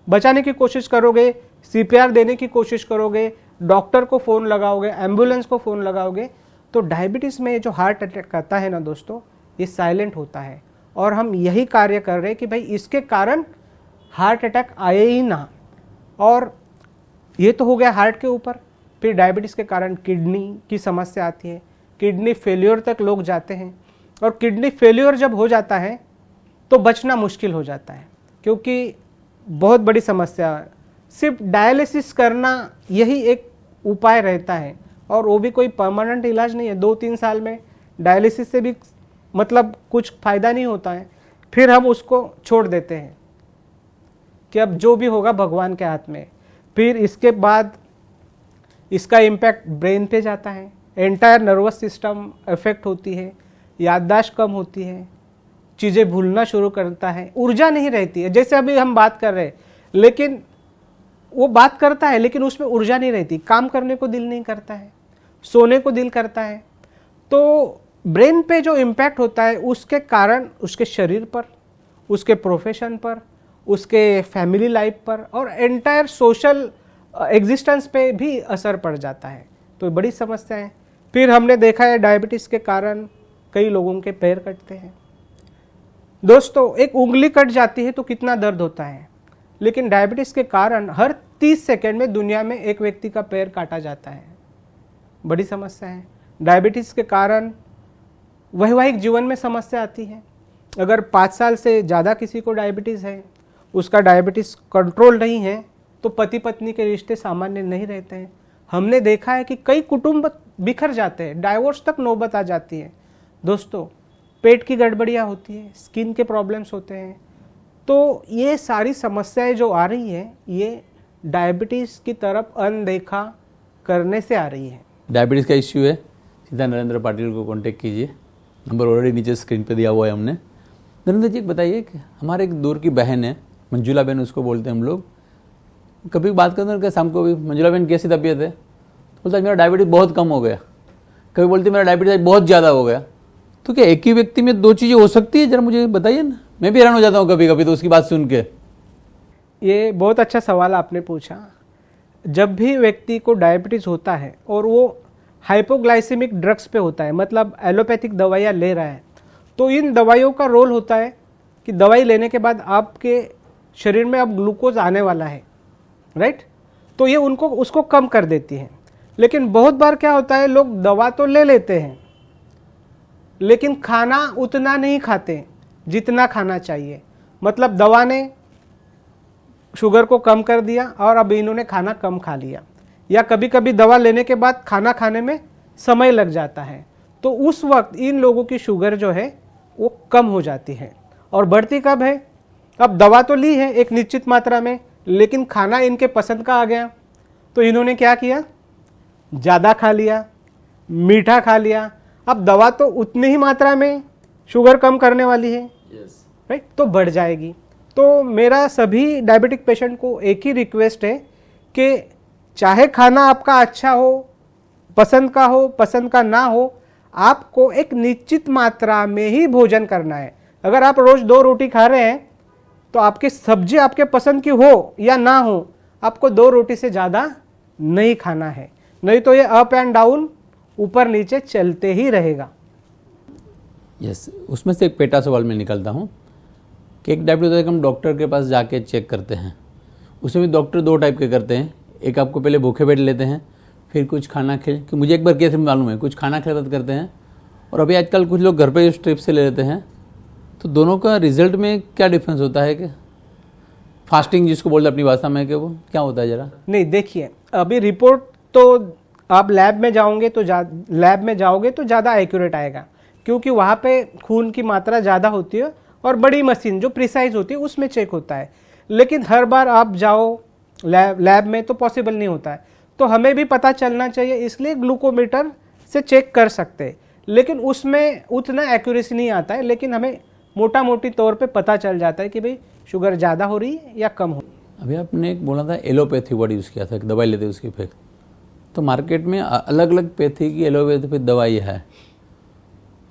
बचाने की कोशिश करोगे, CPR देने की कोशिश करोगे, डॉक्टर को फ़ोन लगाओगे, एम्बुलेंस को फ़ोन लगाओगे। तो डायबिटीज़ में जो हार्ट अटैक आता है ना दोस्तों, ये साइलेंट होता है और हम यही कार्य कर रहे हैं कि भाई इसके कारण हार्ट अटैक आए ही ना। और ये तो हो गया हार्ट के ऊपर, फिर डायबिटीज़ के कारण किडनी की समस्या आती है, किडनी फेल्योर तक लोग जाते हैं और किडनी फेल्योर जब हो जाता है तो बचना मुश्किल हो जाता है, क्योंकि बहुत बड़ी समस्या है। सिर्फ डायलिसिस करना यही एक उपाय रहता है और वो भी कोई परमानेंट इलाज नहीं है। 2-3 साल में डायलिसिस से भी मतलब कुछ फ़ायदा नहीं होता है, फिर हम उसको छोड़ देते हैं कि अब जो भी होगा भगवान के हाथ में। फिर इसके बाद इसका इम्पैक्ट ब्रेन पे जाता है, एंटायर नर्वस सिस्टम इफेक्ट होती है, याददाश्त कम होती है, चीज़ें भूलना शुरू करता है, ऊर्जा नहीं रहती है। जैसे अभी हम बात कर रहे हैं, लेकिन वो बात करता है लेकिन उसमें ऊर्जा नहीं रहती, काम करने को दिल नहीं करता है, सोने को दिल करता है। तो ब्रेन पे जो इम्पैक्ट होता है उसके कारण उसके शरीर पर, उसके प्रोफेशन पर, उसके फैमिली लाइफ पर और एंटायर सोशल एग्जिस्टेंस पे भी असर पड़ जाता है। तो बड़ी समस्या है। फिर हमने देखा है डायबिटीज़ के कारण कई लोगों के पैर कटते हैं। दोस्तों, एक उंगली कट जाती है तो कितना दर्द होता है, लेकिन डायबिटीज़ के कारण हर 30 सेकंड में दुनिया में एक व्यक्ति का पैर काटा जाता है। बड़ी समस्या है। डायबिटीज़ के कारण वैवाहिक जीवन में समस्या आती है। अगर 5 साल से ज़्यादा किसी को डायबिटीज़ है, उसका डायबिटीज़ कंट्रोल नहीं है, तो पति पत्नी के रिश्ते सामान्य नहीं रहते हैं। हमने देखा है कि कई कुटुंब बिखर जाते हैं, डाइवोर्स तक नौबत आ जाती है। दोस्तों, पेट की गड़बड़ियाँ होती है, स्किन के प्रॉब्लम्स होते हैं। तो ये सारी समस्याएं जो आ रही है, ये डायबिटीज़ की तरफ अनदेखा करने से आ रही है। डायबिटीज़ का इश्यू है, सीधा नरेंद्र पाटिल को कांटेक्ट कीजिए, नंबर ऑलरेडी नीचे स्क्रीन पे दिया हुआ है हमने। नरेंद्र जी, बताइए कि हमारे एक दूर की बहन है, मंजुला बहन उसको बोलते हैं हम लोग। कभी बात करते हैं शाम को भी, मंजुला बहन कैसी तबीयत है? तो बोलता है मेरा डायबिटीज़ बहुत कम हो गया। कभी बोलती है मेरा डायबिटीज़ बहुत ज़्यादा हो गया। तो क्या एक ही व्यक्ति में 2 चीज़ें हो सकती है? जरा मुझे बताइए ना, मैं भी हैरान हो जाता हूँ कभी कभी तो उसकी बात सुन के। ये बहुत अच्छा सवाल आपने पूछा। जब भी व्यक्ति को डायबिटीज़ होता है और वो हाइपोग्लाइसेमिक ड्रग्स पे होता है, मतलब एलोपैथिक दवाइयाँ ले रहा है, तो इन दवाइयों का रोल होता है कि दवाई लेने के बाद आपके शरीर में अब ग्लूकोज आने वाला है, राइट? तो ये उसको कम कर देती है। लेकिन बहुत बार क्या होता है, लोग दवा तो ले लेते हैं लेकिन खाना उतना नहीं खाते जितना खाना चाहिए। मतलब दवा ने शुगर को कम कर दिया और अब इन्होंने खाना कम खा लिया, या कभी कभी दवा लेने के बाद खाना खाने में समय लग जाता है, तो उस वक्त इन लोगों की शुगर जो है वो कम हो जाती है। और बढ़ती कब है? अब दवा तो ली है एक निश्चित मात्रा में, लेकिन खाना इनके पसंद का आ गया, तो इन्होंने क्या किया, ज़्यादा खा लिया, मीठा खा लिया। अब दवा तो उतनी ही मात्रा में शुगर कम करने वाली है, राइट, तो बढ़ जाएगी। तो मेरा सभी डायबिटिक पेशेंट को एक ही रिक्वेस्ट है कि चाहे खाना आपका अच्छा हो, पसंद का ना हो, आपको एक निश्चित मात्रा में ही भोजन करना है। अगर आप रोज 2 रोटी खा रहे हैं तो आपकी सब्जी आपके पसंद की हो या ना हो, आपको 2 रोटी से ज़्यादा नहीं खाना है, नहीं तो ये अप एंड डाउन, ऊपर नीचे चलते ही रहेगा। यस, उसमें से एक पेटा सवाल में निकलता हूँ कि एक डायबिटीज होता है कि हम डॉक्टर के पास जाके चेक करते हैं, उसमें भी डॉक्टर 2 टाइप के करते हैं। एक आपको पहले भूखे पेट लेते हैं, फिर कुछ खाना खिले, कि मुझे एक बार कैसे मालूम है, कुछ खाना खिला बात करते हैं, और अभी आजकल कुछ लोग घर पे स्ट्रिप से ले लेते हैं। तो दोनों का रिजल्ट में क्या डिफरेंस होता है? कि फास्टिंग जिसको बोलते हैं अपनी भाषा में, कि वो क्या होता है जरा? नहीं, देखिए, अभी रिपोर्ट तो आप लैब में जाओगे तो ज़्यादा एक्यूरेट आएगा, क्योंकि वहाँ पे खून की मात्रा ज़्यादा होती है और बड़ी मशीन जो प्रिसाइज होती है उसमें चेक होता है। लेकिन हर बार आप जाओ लैब में तो पॉसिबल नहीं होता है, तो हमें भी पता चलना चाहिए, इसलिए ग्लूकोमीटर से चेक कर सकते हैं। लेकिन उसमें उतना एक्यूरेसी नहीं आता है, लेकिन हमें मोटा मोटी तौर पे पता चल जाता है कि भाई शुगर ज़्यादा हो रही है या कम हो रही है। अभी आपने एक बोला था एलोपैथी वर्ड यूज़ किया था कि दवाई लेते उसकी इफेक्ट, तो मार्केट में अलग अलग पैथी की एलोपैथी दवाई है,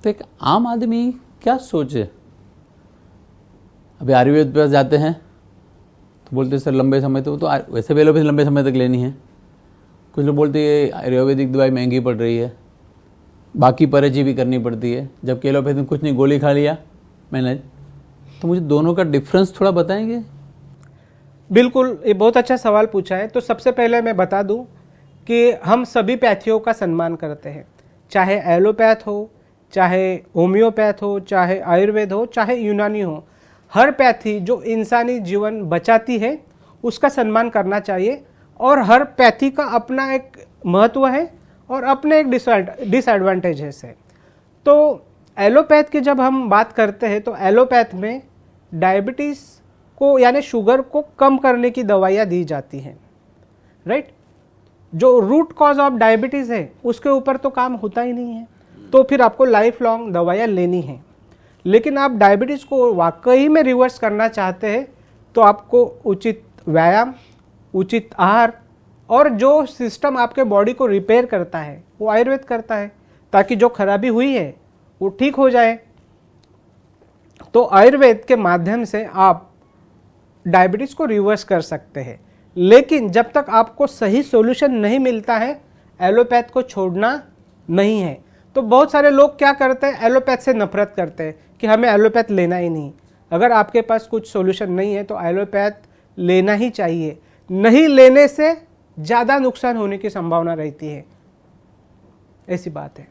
तो एक आम आदमी क्या सोचे? अभी आयुर्वेद पे जाते हैं तो बोलते हैं सर लंबे समय तो वैसे भी एलोपैथी लंबे समय तक लेनी है। कुछ लोग बोलते हैं आयुर्वेदिक दवाई महंगी पड़ रही है, बाकी परहेज भी करनी पड़ती है, जबकि एलोपैथी में कुछ नहीं, गोली खा लिया मैनेज। तो मुझे दोनों का डिफरेंस थोड़ा बताएंगे? बिल्कुल, ये बहुत अच्छा सवाल पूछा है। तो सबसे पहले मैं बता दूं कि हम सभी पैथियों का सम्मान करते हैं, चाहे एलोपैथ हो, चाहे होम्योपैथ हो, चाहे आयुर्वेद हो, चाहे यूनानी हो। हर पैथी जो इंसानी जीवन बचाती है उसका सम्मान करना चाहिए, और हर पैथी का अपना एक महत्व है और अपने एक डिसएडवांटेजेस है। तो एलोपैथ की जब हम बात करते हैं तो एलोपैथ में डायबिटीज़ को यानी शुगर को कम करने की दवाइयाँ दी जाती हैं, राइट। जो रूट कॉज ऑफ डायबिटीज़ है उसके ऊपर तो काम होता ही नहीं है, तो फिर आपको लाइफ लॉन्ग दवाइयाँ लेनी है। लेकिन आप डायबिटीज़ को वाकई में रिवर्स करना चाहते हैं तो आपको उचित व्यायाम, उचित आहार और जो सिस्टम आपके बॉडी को रिपेयर करता है वो आयुर्वेद करता है, ताकि जो खराबी हुई है वो ठीक हो जाए। तो आयुर्वेद के माध्यम से आप डायबिटीज़ को रिवर्स कर सकते हैं। लेकिन जब तक आपको सही सॉल्यूशन नहीं मिलता है, एलोपैथ को छोड़ना नहीं है। तो बहुत सारे लोग क्या करते हैं, एलोपैथ से नफरत करते हैं कि हमें एलोपैथ लेना ही नहीं। अगर आपके पास कुछ सॉल्यूशन नहीं है तो एलोपैथ लेना ही चाहिए। नहीं लेने से ज़्यादा नुकसान होने की संभावना रहती है, ऐसी बात है।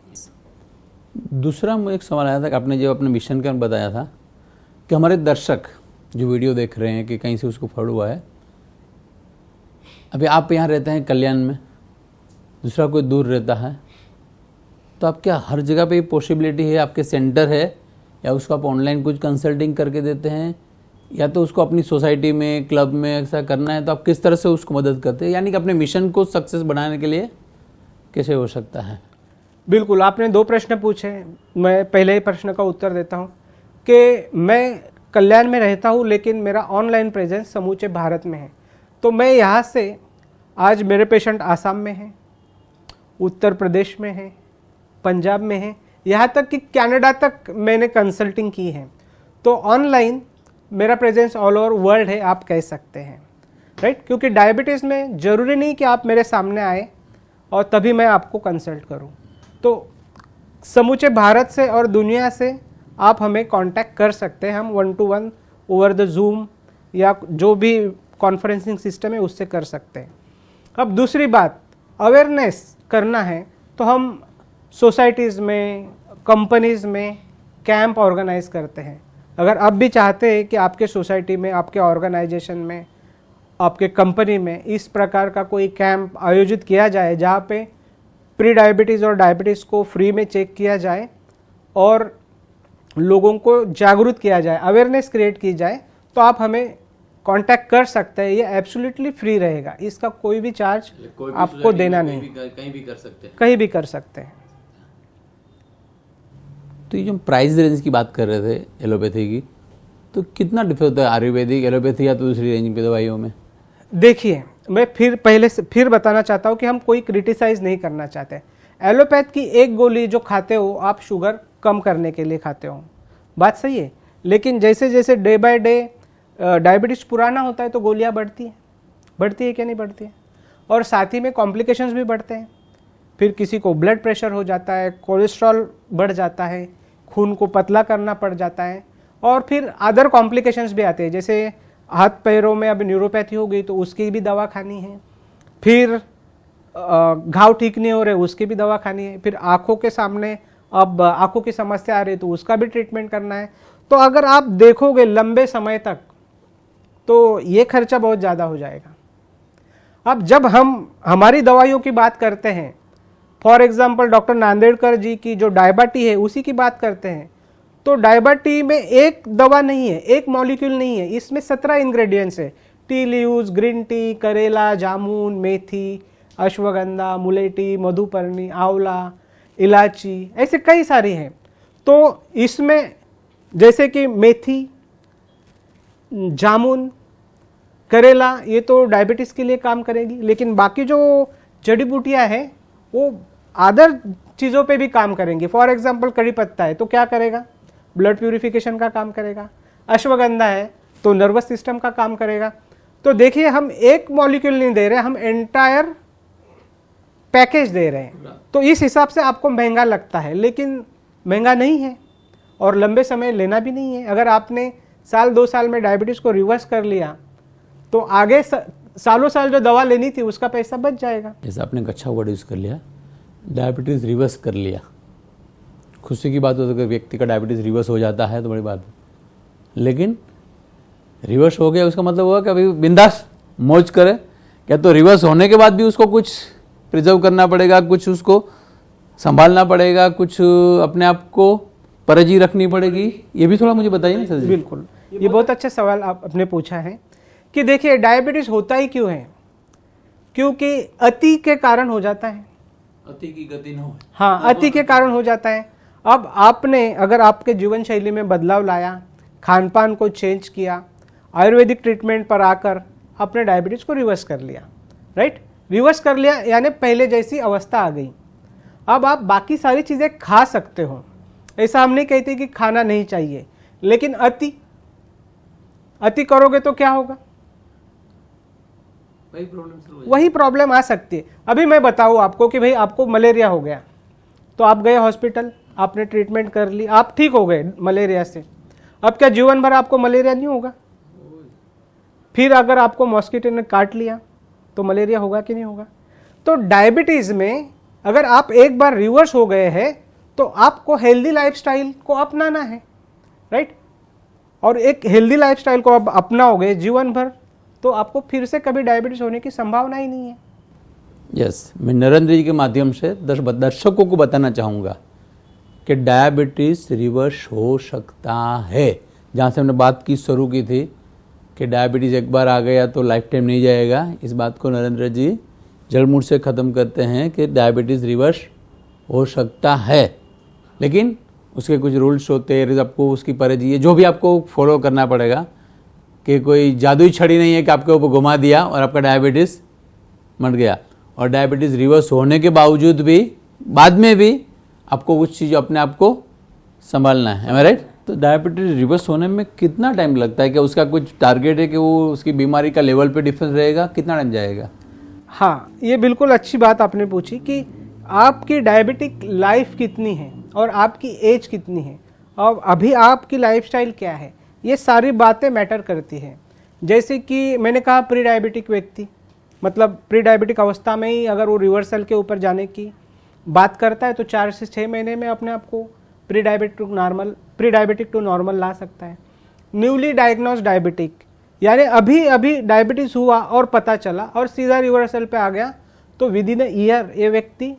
दूसरा मुझे एक सवाल आया था कि आपने जो अपने मिशन का बताया था कि हमारे दर्शक जो वीडियो देख रहे हैं कि कहीं से उसको फॉलो हुआ है, अभी आप यहाँ रहते हैं कल्याण में, दूसरा कोई दूर रहता है, तो आप क्या हर जगह पे पॉसिबिलिटी है, आपके सेंटर है, या उसको आप ऑनलाइन कुछ कंसल्टिंग करके देते हैं, या तो उसको अपनी सोसाइटी में, क्लब में ऐसा करना है, तो आप किस तरह से उसको मदद करते हैं? यानी कि अपने मिशन को सक्सेस बनाने के लिए कैसे हो सकता है? बिल्कुल, आपने 2 प्रश्न पूछे। मैं पहले ही प्रश्न का उत्तर देता हूँ कि मैं कल्याण में रहता हूँ, लेकिन मेरा ऑनलाइन प्रेजेंस समूचे भारत में है। तो मैं यहाँ से आज मेरे पेशेंट आसाम में हैं, उत्तर प्रदेश में हैं, पंजाब में हैं, यहाँ तक कि कनाडा तक मैंने कंसल्टिंग की है। तो ऑनलाइन मेरा प्रेजेंस ऑल ओवर वर्ल्ड है, आप कह सकते हैं, राइट। क्योंकि डायबिटीज़ में ज़रूरी नहीं कि आप मेरे सामने आए और तभी मैं आपको कंसल्ट करूं। तो समूचे भारत से और दुनिया से आप हमें कांटेक्ट कर सकते हैं। हम 1-to-1 ओवर द जूम या जो भी कॉन्फ्रेंसिंग सिस्टम है उससे कर सकते हैं। अब दूसरी बात, अवेयरनेस करना है तो हम सोसाइटीज़ में, कंपनीज़ में कैंप ऑर्गेनाइज करते हैं। अगर आप भी चाहते हैं कि आपके सोसाइटी में, आपके ऑर्गेनाइजेशन में, आपके कंपनी में इस प्रकार का कोई कैंप आयोजित किया जाए जहाँ पे प्री डायबिटीज़ और डायबिटीज़ को फ्री में चेक किया जाए और लोगों को जागरूक किया जाए, अवेयरनेस क्रिएट की जाए, तो आप हमें कांटेक्ट कर सकते हैं। ये एब्सोल्युटली फ्री रहेगा, इसका कोई भी चार्ज आपको देना नहीं, कहीं भी कर सकते हैं, कहीं भी कर सकते हैं। तो ये जो प्राइस रेंज की बात कर रहे थे एलोपैथी की, तो कितना डिफरेंस होता है आयुर्वेदिक, एलोपैथी या तो दूसरी रेंज की दवाइयों में? देखिए, मैं फिर बताना चाहता हूँ कि हम कोई क्रिटिसाइज नहीं करना चाहते। एलोपैथ की एक गोली जो खाते हो आप शुगर कम करने के लिए खाते हो, बात सही है, लेकिन जैसे जैसे डे बाय डे डायबिटीज पुराना होता है तो गोलियाँ बढ़ती है क्या नहीं बढ़ती है, और साथ ही में कॉम्प्लिकेशंस भी बढ़ते हैं। फिर किसी को ब्लड प्रेशर हो जाता है, कोलेस्ट्रॉल बढ़ जाता है, खून को पतला करना पड़ जाता है, और फिर अदर कॉम्प्लिकेशंस भी आते हैं, जैसे हाथ पैरों में अब न्यूरोपैथी हो गई तो उसकी भी दवा खानी है, फिर घाव ठीक नहीं हो रहे उसकी भी दवा खानी है, फिर आँखों के सामने अब आँखों की समस्या आ रही है तो उसका भी ट्रीटमेंट करना है। तो अगर आप देखोगे लंबे समय तक तो ये खर्चा बहुत ज़्यादा हो जाएगा। अब जब हम हमारी दवाइयों की बात करते हैं, फॉर एग्जाम्पल डॉक्टर नांदेड़कर जी की जो डायबिटी है उसी की बात करते हैं, तो डायबिटी में एक दवा नहीं है, एक मॉलिक्यूल नहीं है, इसमें 17 इंग्रेडिएंट्स है। टी लीव्स, ग्रीन टी, करेला, जामुन, मेथी, अश्वगंधा, मुलेठी, मधुपर्णी, आंवला, इलायची, ऐसे कई सारी हैं। तो इसमें जैसे कि मेथी, जामुन, करेला, ये तो डायबिटीज़ के लिए काम करेगी, लेकिन बाकी जो जड़ी बूटियाँ हैं वो अदर चीज़ों पे भी काम करेंगी। फॉर एग्जांपल कड़ी पत्ता है तो क्या करेगा, ब्लड प्यूरिफिकेशन का काम करेगा। अश्वगंधा है तो नर्वस सिस्टम का काम करेगा। तो देखिए, हम एक मॉलिक्यूल नहीं दे रहे, हम एंटायर पैकेज दे रहे हैं। तो इस हिसाब से आपको महंगा लगता है, लेकिन महंगा नहीं है और लंबे समय लेना भी नहीं है। अगर आपने साल 2 साल में डायबिटीज़ को रिवर्स कर लिया तो आगे सालों साल जो दवा लेनी थी उसका पैसा बच जाएगा। जैसे आपने एक अच्छा वर्ड यूज़ कर लिया, डायबिटीज़ रिवर्स कर लिया। खुशी की बात हो तो अगर व्यक्ति का डायबिटीज़ रिवर्स हो जाता है तो बड़ी बात है, लेकिन रिवर्स हो गया उसका मतलब हुआ कि अभी बिंदास मौज करे, क्या तो रिवर्स होने के बाद भी उसको कुछ प्रिजर्व करना पड़ेगा, कुछ उसको संभालना पड़ेगा, कुछ अपने आप को परजी रखनी पड़ेगी? ये भी थोड़ा मुझे बताइए ना सर जी। बिल्कुल, ये बहुत अच्छा सवाल आपने पूछा है कि देखिए डायबिटीज होता ही क्यों है, क्योंकि अति के कारण हो जाता है। अति की गति न हो। हाँ, अति के कारण हो जाता है। अब आपने अगर आपके जीवन शैली में बदलाव लाया, खान पान को चेंज किया, आयुर्वेदिक ट्रीटमेंट पर आकर आपने डायबिटीज को रिवर्स कर लिया, राइट, रिवर्स कर लिया यानी पहले जैसी अवस्था आ गई। अब आप बाकी सारी चीज़ें खा सकते हो, ऐसा हम नहीं कहते कि खाना नहीं चाहिए, लेकिन अति करोगे तो क्या होगा, वही प्रॉब्लम आ सकती है। अभी मैं बताऊँ आपको कि भाई आपको मलेरिया हो गया तो आप गए हॉस्पिटल, आपने ट्रीटमेंट कर ली, आप ठीक हो गए मलेरिया से। अब क्या जीवन भर आपको मलेरिया नहीं होगा? फिर अगर आपको मॉस्किटो ने काट लिया तो मलेरिया होगा कि नहीं होगा? तो डायबिटीज़ में अगर आप एक बार रिवर्स हो गए हैं तो आपको हेल्दी लाइफस्टाइल को अपनाना है, राइट, और एक हेल्दी लाइफस्टाइल को आप अपनाओगे जीवन भर तो आपको फिर से कभी डायबिटीज होने की संभावना ही नहीं है। यस, मैं नरेंद्र जी के माध्यम से दर्शकों को बताना चाहूँगा कि डायबिटीज़ रिवर्स हो सकता है। जहाँ से हमने बात की शुरू की थी कि डायबिटीज़ एक बार आ गया तो लाइफ टाइम नहीं जाएगा, इस बात को नरेंद्र जी जड़मूल से ख़त्म करते हैं कि डायबिटीज़ रिवर्स हो सकता है, लेकिन उसके कुछ रूल्स होते हैं, आपको उसकी परहेज़ जो भी आपको फॉलो करना पड़ेगा, कि कोई जादुई छड़ी नहीं है कि आपके ऊपर घुमा दिया और आपका डायबिटीज़ मट गया। और डायबिटीज़ रिवर्स होने के बावजूद भी बाद में भी आपको कुछ चीज़ अपने आप को संभालना है, am I right? तो डायबिटीज़ रिवर्स होने में कितना टाइम लगता है? क्या उसका कुछ टारगेट है कि वो उसकी बीमारी का लेवल पे डिफरेंस रहेगा, कितना टाइम जाएगा? हाँ, ये बिल्कुल अच्छी बात आपने पूछी कि आपकी डायबिटिक लाइफ कितनी है और आपकी एज कितनी है और अभी आपकी लाइफस्टाइल क्या है, ये सारी बातें मैटर करती हैं। जैसे कि मैंने कहा प्री डायबिटिक व्यक्ति, मतलब प्री डायबिटिक अवस्था में ही अगर वो रिवर्सल के ऊपर जाने की बात करता है तो 4 से 6 महीने में अपने आप को प्री डायबिटिक टू नॉर्मल ला सकता है। न्यूली डायग्नोज डायबिटिक यानी अभी अभी डायबिटीज़ हुआ और पता चला और सीधा रिवर्सल पे आ गया तो विद इन ईयर ये व्यक्ति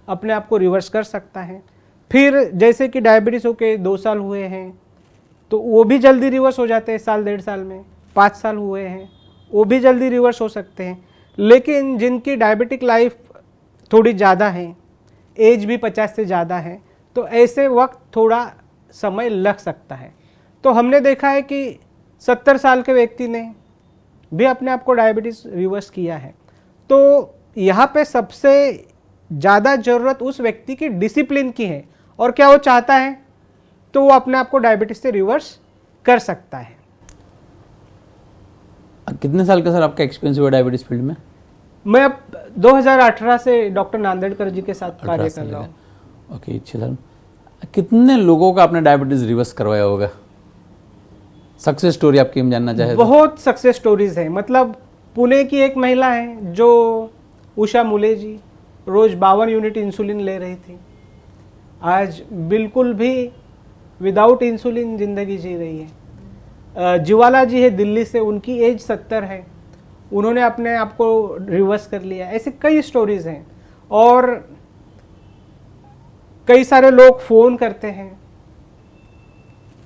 अपने आप को रिवर्स कर सकता है। फिर जैसे कि डायबिटीज़ होके 2 साल हुए हैं तो वो भी जल्दी रिवर्स हो जाते हैं, साल 1.5 साल में। 5 साल हुए हैं वो भी जल्दी रिवर्स हो सकते हैं। लेकिन जिनकी डायबिटिक लाइफ थोड़ी ज़्यादा है, एज भी 50 से ज़्यादा है, तो ऐसे वक्त थोड़ा समय लग सकता है। तो हमने देखा है कि 70 साल के व्यक्ति ने भी अपने आप को डायबिटीज़ रिवर्स किया है। तो यहाँ पे सबसे ज़्यादा ज़रूरत उस व्यक्ति की डिसिप्लिन की है, और क्या वो चाहता है तो वो अपने आप को डायबिटीज़ से रिवर्स कर सकता है। कितने साल का सर आपका एक्सपीरियंस हुआ डायबिटीज़ फील्ड में? मैं अब 2018 से डॉक्टर नांदेड़कर जी के साथ कार्य कर रहा हूँ। ओके, 6 साल। कितने लोगों का आपने डायबिटीज़ रिवर्स करवाया होगा? सक्सेस स्टोरी आपकी हम जानना चाहे तो। बहुत सक्सेस स्टोरीज है। मतलब पुणे की एक महिला है जो उषा मुले जी, रोज 52 यूनिट इंसुलिन ले रही थी, आज बिल्कुल भी विदाउट इंसुलिन जिंदगी जी रही है। जीवाला जी है दिल्ली से, उनकी एज 70 है, उन्होंने अपने आप को रिवर्स कर लिया। ऐसे कई स्टोरीज हैं, और कई सारे लोग फ़ोन करते हैं,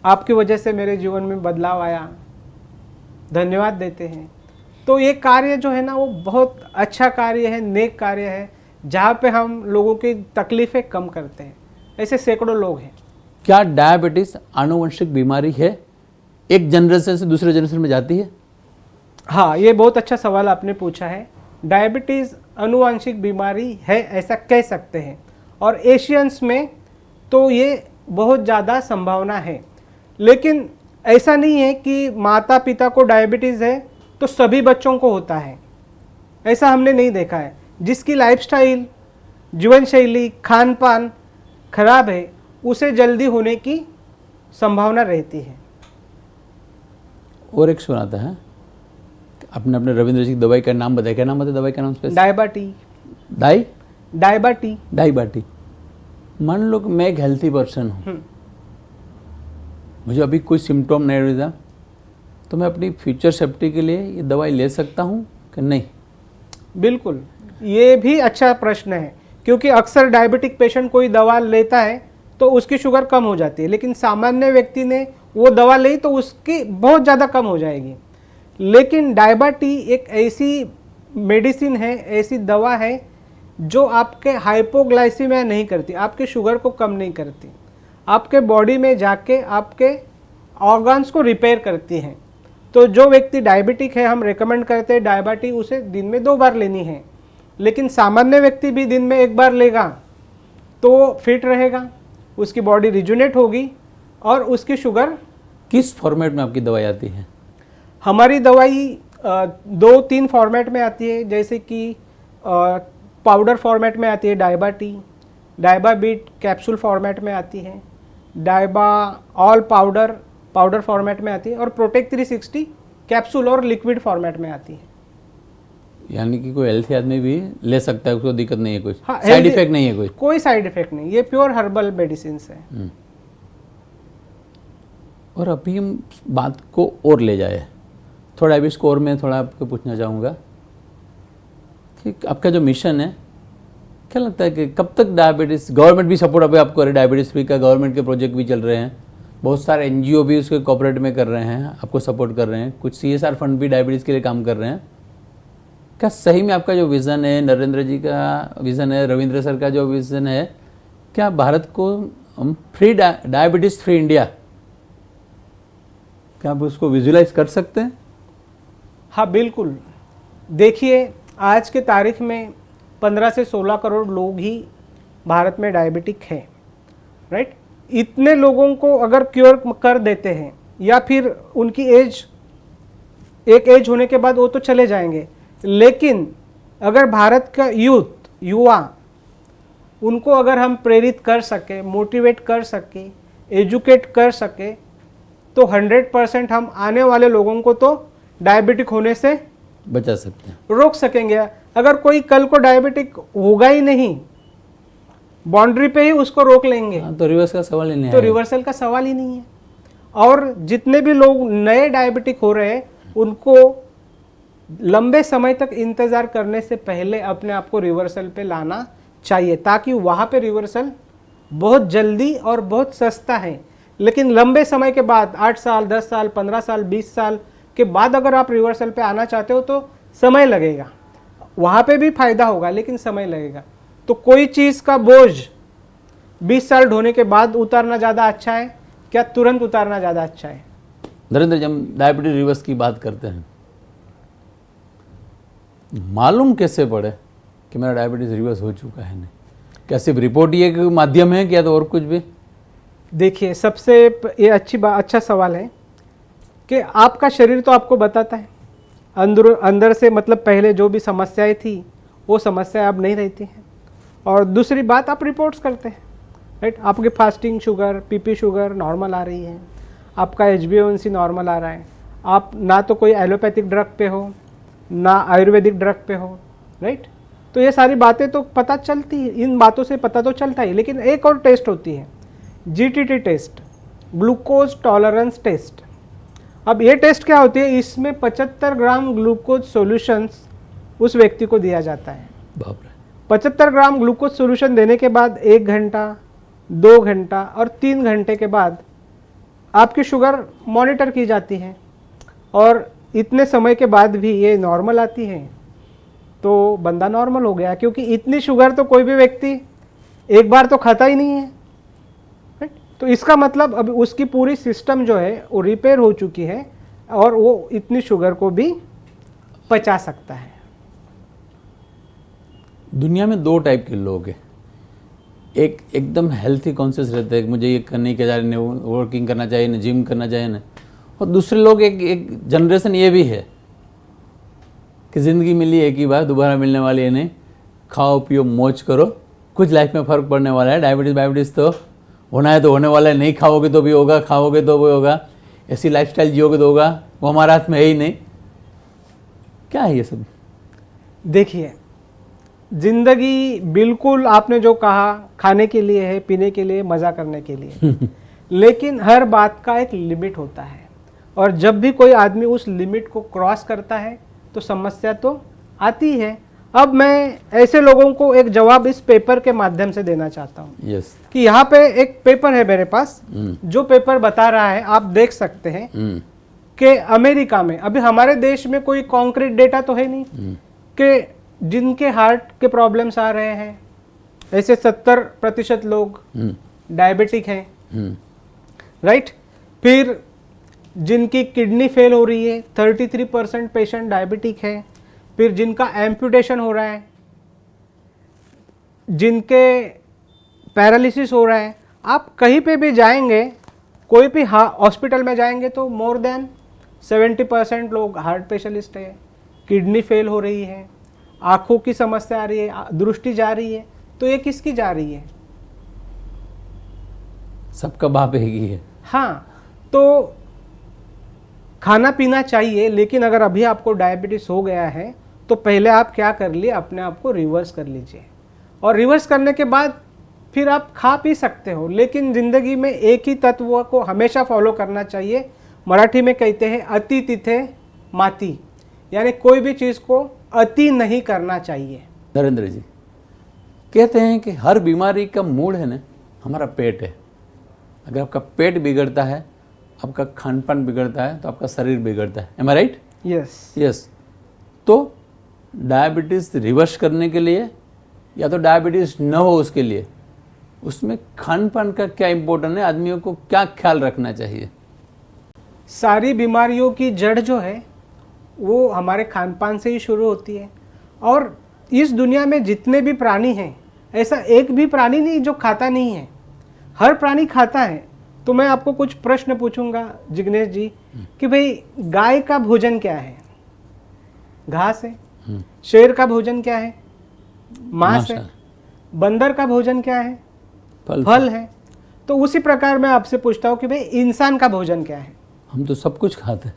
आपकी वजह से मेरे जीवन में बदलाव आया, धन्यवाद देते हैं। तो ये कार्य जो है ना, वो बहुत अच्छा कार्य है, नेक कार्य है, जहाँ पे हम लोगों की तकलीफ़ें कम करते हैं। ऐसे सैकड़ों लोग हैं। क्या डायबिटीज़ आनुवंशिक बीमारी है? एक जनरेशन से दूसरे जनरेशन में जाती है? हाँ, ये बहुत अच्छा सवाल आपने पूछा है। डायबिटीज़ आनुवंशिक बीमारी है ऐसा कह सकते हैं, और एशियंस में तो ये बहुत ज़्यादा संभावना है। लेकिन ऐसा नहीं है कि माता पिता को डायबिटीज़ है तो सभी बच्चों को होता है, ऐसा हमने नहीं देखा है। जिसकी लाइफस्टाइल, जीवन शैली, खान पान खराब है, उसे जल्दी होने की संभावना रहती है। और एक सुनाता है, अपने अपने रविंद्र जी की दवाई का नाम बताया। क्या नाम बताया दवाई का नाम? डायबिटी। डायबिटी। मान लो कि मैं एक हेल्थी पर्सन हूँ, मुझे अभी कोई सिम्टोम नहीं रहता, तो मैं अपनी फ्यूचर सेफ्टी के लिए ये दवाई ले सकता हूँ कि नहीं? बिल्कुल, ये भी अच्छा प्रश्न है, क्योंकि अक्सर डायबिटिक पेशेंट कोई दवा लेता है तो उसकी शुगर कम हो जाती है, लेकिन सामान्य व्यक्ति ने वो दवा ली तो उसकी बहुत ज़्यादा कम हो जाएगी। लेकिन डायबिटी एक ऐसी मेडिसिन है, ऐसी दवा है जो आपके हाइपोग्लाइसीमिया नहीं करती, आपके शुगर को कम नहीं करती, आपके बॉडी में जाके आपके ऑर्गन्स को रिपेयर करती है। तो जो व्यक्ति डायबिटिक है, हम रेकमेंड करते हैं डायबिटी उसे दिन में 2 बार लेनी है, लेकिन सामान्य व्यक्ति भी दिन में 1 बार लेगा तो फिट रहेगा, उसकी बॉडी रिजुनेट होगी और उसकी शुगर। किस फॉर्मेट में आपकी दवाई आती है? हमारी दवाई 2-3 फॉर्मेट में आती है, जैसे कि पाउडर फॉर्मेट में आती है डायबिटी, डायबाबीट कैप्सूल फॉर्मेट में आती है, डायबा ऑल पाउडर फॉर्मेट में आती है, और प्रोटेक्ट 360 कैप्सूल और लिक्विड फॉर्मेट में आती है। यानी कि कोई हेल्थी आदमी भी ले सकता है, उसको दिक्कत नहीं है, कोई हाँ, साइड इफेक्ट नहीं है? कोई साइड इफेक्ट नहीं, ये प्योर हर्बल मेडिसिन है। और अभी हम बात को और ले जाए, थोड़ा डायबिटीज को और मैं थोड़ा आपको पूछना चाहूँगा कि आपका जो मिशन है, क्या लगता है कि कब तक डायबिटीज़, गवर्नमेंट भी सपोर्ट अभी आपको डायबिटीज़ फ्री का गवर्नमेंट के प्रोजेक्ट भी चल रहे हैं, बहुत सारे NGO भी उसके कॉपरेट में कर रहे हैं, आपको सपोर्ट कर रहे हैं, कुछ CSR फंड भी डायबिटीज़ के लिए काम कर रहे हैं। क्या सही में आपका जो विज़न है, नरेंद्र जी का विज़न है, रविंद्र सर का जो विज़न है, क्या भारत को हम फ्री डायबिटीज़ फ्री इंडिया, क्या आप उसको विजुलाइज कर सकते हैं? हाँ बिल्कुल। देखिए, आज के तारीख में 15 से 16 करोड़ लोग ही भारत में डायबिटिक है, राइट। इतने लोगों को अगर क्योर कर देते हैं, या फिर उनकी एक एज होने के बाद वो तो चले जाएंगे, लेकिन अगर भारत का युवा उनको अगर हम प्रेरित कर सके, मोटिवेट कर सके, एजुकेट कर सके, तो 100% हम आने वाले लोगों को तो डायबिटिक होने से बचा सकते हैं, रोक सकेंगे। अगर कोई कल को डायबिटिक होगा ही नहीं, बाउंड्री पे ही उसको रोक लेंगे, तो रिवर्स का सवाल ही नहीं तो रिवर्सल का सवाल ही नहीं है। और जितने भी लोग नए डायबिटिक हो रहे हैं, उनको लंबे समय तक इंतजार करने से पहले अपने आप को रिवर्सल पे लाना चाहिए, ताकि वहाँ पे रिवर्सल बहुत जल्दी और बहुत सस्ता है। लेकिन लंबे समय के बाद 8 साल, 10 साल, 15 साल, 20 साल के बाद अगर आप रिवर्सल पे आना चाहते हो तो समय लगेगा, वहाँ पे भी फायदा होगा लेकिन समय लगेगा। तो कोई चीज़ का बोझ 20 साल ढोने के बाद उतारना ज़्यादा अच्छा है क्या तुरंत उतारना ज़्यादा अच्छा है? नरेंद्र, जब हम डायबिटीज रिवर्स की बात करते हैं, मालूम कैसे पड़े कि मेरा डायबिटीज रिवर्स हो चुका है? नहीं, क्या सिर्फ रिपोर्ट ये एक माध्यम है, क्या तो और कुछ भी? देखिए, ये अच्छा सवाल है कि आपका शरीर तो आपको बताता है अंदर से, मतलब पहले जो भी समस्याएं थी वो समस्याएं अब नहीं रहती हैं। और दूसरी बात, आप रिपोर्ट्स करते हैं, राइट? आपके fasting sugar, PP sugar normal आ रही है, आपका HbA1c नॉर्मल आ रहा है, आप ना तो कोई एलोपैथिक ड्रग पे हो ना आयुर्वेदिक ड्रग पे हो, राइट? तो ये सारी बातें तो पता चलती है, इन बातों से पता तो चलता ही। लेकिन एक और टेस्ट होती है, GTT test, glucose tolerance test. अब ये टेस्ट क्या होती है? इसमें 75 ग्राम ग्लूकोज सॉल्यूशंस उस व्यक्ति को दिया जाता है। बाप रे। 75 ग्राम ग्लूकोज सॉल्यूशन देने के बाद 1 घंटा, 2 घंटा और 3 घंटे के बाद आपकी शुगर मॉनिटर की जाती है, और इतने समय के बाद भी ये नॉर्मल आती है तो बंदा नॉर्मल हो गया, क्योंकि इतनी शुगर तो कोई भी व्यक्ति एक बार तो खाता ही नहीं है, राइट? तो इसका मतलब अब उसकी पूरी सिस्टम जो है वो रिपेयर हो चुकी है और वो इतनी शुगर को भी पचा सकता है। दुनिया में 2 टाइप के लोग हैं। एक एकदम हेल्थी कॉन्शियस रहते हैं, मुझे ये करने के चाहिए, वर्किंग करना चाहिए, न जिम करना चाहिए न। और दूसरे लोग, एक जनरेशन ये भी है कि ज़िंदगी मिली एक ही बार, दोबारा मिलने वाली है नहीं, खाओ पियो मौज करो, कुछ लाइफ में फ़र्क पड़ने वाला है। डायबिटीज़ तो होना है तो होने वाला है, नहीं खाओगे तो भी होगा, खाओगे तो भी होगा, ऐसी लाइफस्टाइल जियोगे तो होगा, वो हमारे हाथ में है ही नहीं। क्या है ये सब? देखिए, जिंदगी बिल्कुल आपने जो कहा, खाने के लिए है, पीने के लिए, मज़ा करने के लिए लेकिन हर बात का एक लिमिट होता है, और जब भी कोई आदमी उस लिमिट को क्रॉस करता है तो समस्या तो आती है। अब मैं ऐसे लोगों को एक जवाब इस पेपर के माध्यम से देना चाहता हूँ। yes. कि यहाँ पे एक पेपर है मेरे पास, जो पेपर बता रहा है, आप देख सकते हैं कि अमेरिका में, अभी हमारे देश में कोई कॉन्क्रीट डेटा तो है नहीं कि जिनके हार्ट के प्रॉब्लम्स आ रहे हैं, ऐसे 70% लोग डायबिटिक हैं, राइट? फिर जिनकी किडनी फेल हो रही है, 33% पेशेंट डायबिटिक है। फिर जिनका एम्पुटेशन हो रहा है, जिनके पैरालिसिस हो रहा है, आप कहीं पे भी जाएंगे, कोई भी हॉस्पिटल में जाएंगे तो मोर देन 70% लोग हार्ट स्पेशलिस्ट है, किडनी फेल हो रही है, आँखों की समस्या आ रही है, दृष्टि जा रही है। तो ये किसकी जा रही है? सबका बाप एक ही है। हाँ, तो खाना पीना चाहिए, लेकिन अगर अभी आपको डायबिटीज हो गया है तो पहले आप क्या कर लिए, अपने आप को रिवर्स कर लीजिए, और रिवर्स करने के बाद फिर आप खा पी सकते हो। लेकिन जिंदगी में एक ही तत्व को हमेशा फॉलो करना चाहिए। मराठी में कहते हैं अति तिथे माती, यानी कोई भी चीज़ को अति नहीं करना चाहिए। नरेंद्र जी कहते हैं कि हर बीमारी का मूल है ना, हमारा पेट है। अगर आपका पेट बिगड़ता है, आपका खान पान बिगड़ता है, तो आपका शरीर बिगड़ता है। एम आई राइट? यस। तो डायबिटीज़ रिवर्स करने के लिए, या तो डायबिटीज़ न हो उसके लिए, उसमें खान पान का क्या इम्पोर्टेंट है, आदमियों को क्या ख्याल रखना चाहिए? सारी बीमारियों की जड़ जो है वो हमारे खान पान से ही शुरू होती है। और इस दुनिया में जितने भी प्राणी हैं, ऐसा एक भी प्राणी नहीं जो खाता नहीं है, हर प्राणी खाता है। तो मैं आपको कुछ प्रश्न पूछूंगा जिग्नेश जी कि भाई, गाय का भोजन क्या है? घास है। शेर का भोजन क्या है? मांस है। बंदर का भोजन क्या है? फल है। तो उसी प्रकार मैं आपसे पूछता हूँ कि भाई, इंसान का भोजन क्या है? हम तो सब कुछ खाते हैं,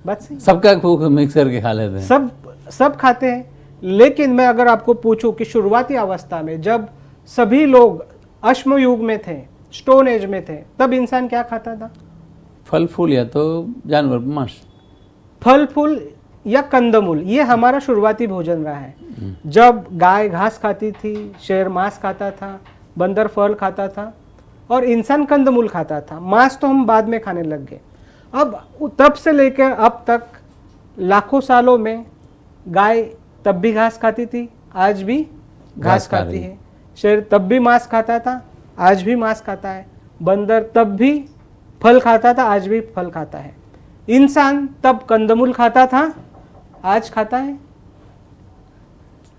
बात सही, सबका मिक्स करके खा लेते हैं। सब खाते हैं। लेकिन मैं अगर आपको पूछूं कि शुरुआती अवस्था में जब सभी लोग अश्म युग में थे, स्टोन एज में थे, तब इंसान क्या खाता था? फल फूल या तो जानवर मांस। फल फूल या कंदमूल, ये हमारा शुरुआती भोजन रहा है। जब गाय घास खाती थी, शेर मांस खाता था, बंदर फल खाता था, और इंसान कंदमूल खाता था। मांस तो हम बाद में खाने लग गए। अब तब से लेकर अब तक लाखों सालों में गाय तब भी घास खाती थी, आज भी घास खाती है। शेर तब भी मांस खाता था, आज भी मांस खाता है। बंदर तब भी फल खाता था, आज भी फल खाता है। इंसान तब कंदमूल खाता था, आज खाता है?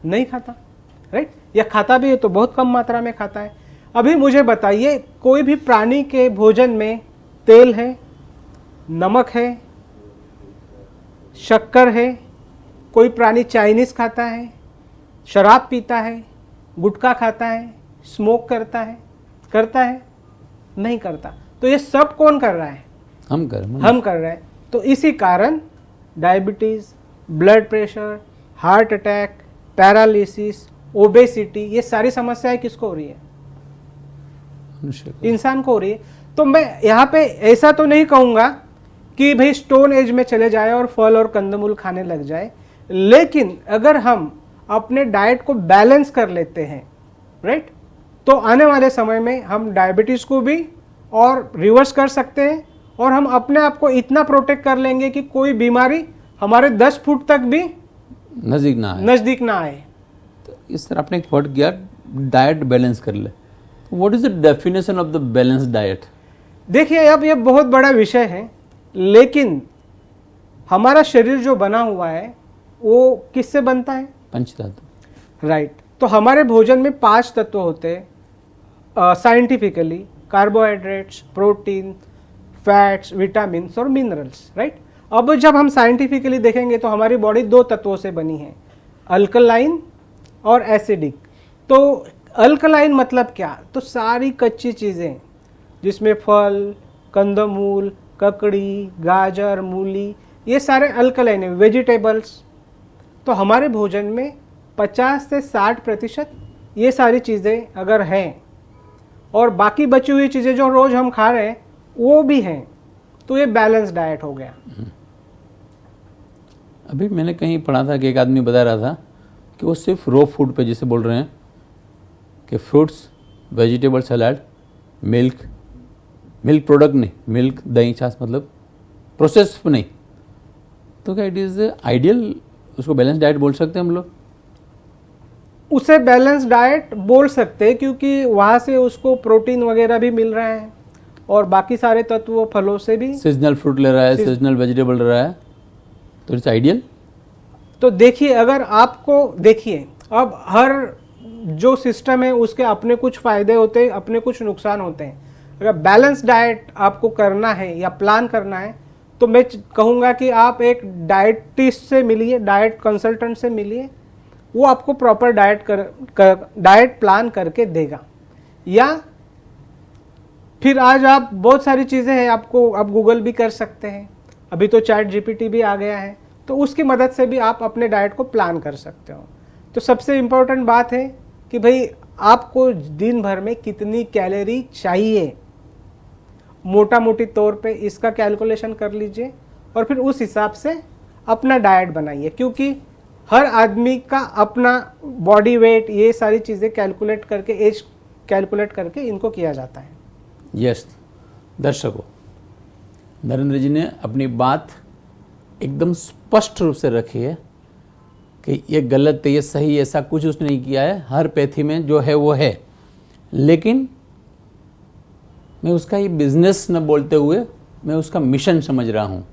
नहीं खाता, राइट? या खाता भी है तो बहुत कम मात्रा में खाता है। अभी मुझे बताइए, कोई भी प्राणी के भोजन में तेल है, नमक है, शक्कर है, कोई प्राणी चाइनीज खाता है, शराब पीता है, गुटखा खाता है, स्मोक करता है? नहीं करता। तो ये सब कौन कर रहा है? हम कर रहे हैं। तो इसी कारण diabetes, blood pressure, heart attack, paralysis, obesity, ये सारी समस्याएं किसको हो रही है? इंसान को हो रही है। तो मैं यहाँ पे ऐसा तो नहीं कहूँगा कि भाई स्टोन एज में चले जाए और फल और कंदमूल खाने लग जाए, लेकिन अगर हम अपने डाइट को बैलेंस कर लेते हैं, राइट, तो आने वाले समय में हम डायबिटीज को भी और रिवर्स कर सकते हैं, और हम अपने आप को इतना प्रोटेक्ट कर लेंगे कि कोई बीमारी हमारे 10 फुट तक भी नजदीक ना आए। तो इस तरह आपने एक वर्ड किया, डाइट बैलेंस कर ले। What is the definition of the balance diet? देखिए, अब ये बहुत बड़ा विषय है, लेकिन हमारा शरीर जो बना हुआ है वो किससे बनता है? पंचधातु, राइट। तो हमारे भोजन में 5 तत्व होते हैं scientifically: carbohydrates, protein, fats, vitamins और मिनरल्स, राइट। अब जब हम साइंटिफिकली देखेंगे तो हमारी बॉडी 2 तत्वों से बनी है, अल्कलाइन और एसिडिक। तो अल्कलाइन मतलब क्या? तो सारी कच्ची चीज़ें जिसमें फल, कंदमूल, ककड़ी, गाजर, मूली, ये सारे अल्कलाइन है, वेजिटेबल्स। तो हमारे भोजन में 50 से 60% ये सारी चीज़ें अगर हैं, और बाकी बची हुई चीज़ें जो रोज़ हम खा रहे हैं वो भी हैं, तो ये बैलेंस डाइट हो गया। अभी मैंने कहीं पढ़ा था कि एक आदमी बता रहा था कि वो सिर्फ रो फूड पे, जिसे बोल रहे हैं कि फ्रूट्स, वेजिटेबल सलाद, मिल्क प्रोडक्ट नहीं, मिल्क, दही, छाछ, मतलब प्रोसेस नहीं, तो क्या इट इज़ आइडियल? उसको बैलेंस डाइट बोल सकते हैं हम लोग? उसे बैलेंस डाइट बोल सकते हैं, क्योंकि वहाँ से उसको प्रोटीन वगैरह भी मिल रहा है और बाकी सारे तत्व फलों से भी। सीजनल फ्रूट ले रहा है, सीजनल वेजिटेबल ले रहा है, तो इट्स आइडियल। तो देखिए, अगर आपको देखिए, अब हर जो सिस्टम है उसके अपने कुछ फ़ायदे होते हैं, अपने कुछ नुकसान होते हैं। अगर बैलेंस डाइट आपको करना है या प्लान करना है, तो मैं कहूँगा कि आप एक डाइटिस्ट से मिलिए, डाइट कंसल्टेंट से मिलिए, वो आपको प्रॉपर डाइट प्लान करके देगा। या फिर आज आप बहुत सारी चीज़ें हैं, आपको आप गूगल भी कर सकते हैं, अभी तो चैट जीपीटी भी आ गया है, तो उसकी मदद से भी आप अपने डाइट को प्लान कर सकते हो। तो सबसे इम्पोर्टेंट बात है कि भाई आपको दिन भर में कितनी कैलोरी चाहिए, मोटा मोटी तौर पे इसका कैलकुलेशन कर लीजिए और फिर उस हिसाब से अपना डाइट बनाइए, क्योंकि हर आदमी का अपना बॉडी वेट, ये सारी चीज़ें कैलकुलेट करके, एज कैलकुलेट करके इनको किया जाता है। यस, दर्शकों, नरेंद्र जी ने अपनी बात एकदम स्पष्ट रूप से रखी है कि ये गलत है, ये सही, ऐसा कुछ उसने नहीं किया है। हर पैथी में जो है वो है, लेकिन मैं उसका ये बिजनेस न बोलते हुए मैं उसका मिशन समझ रहा हूँ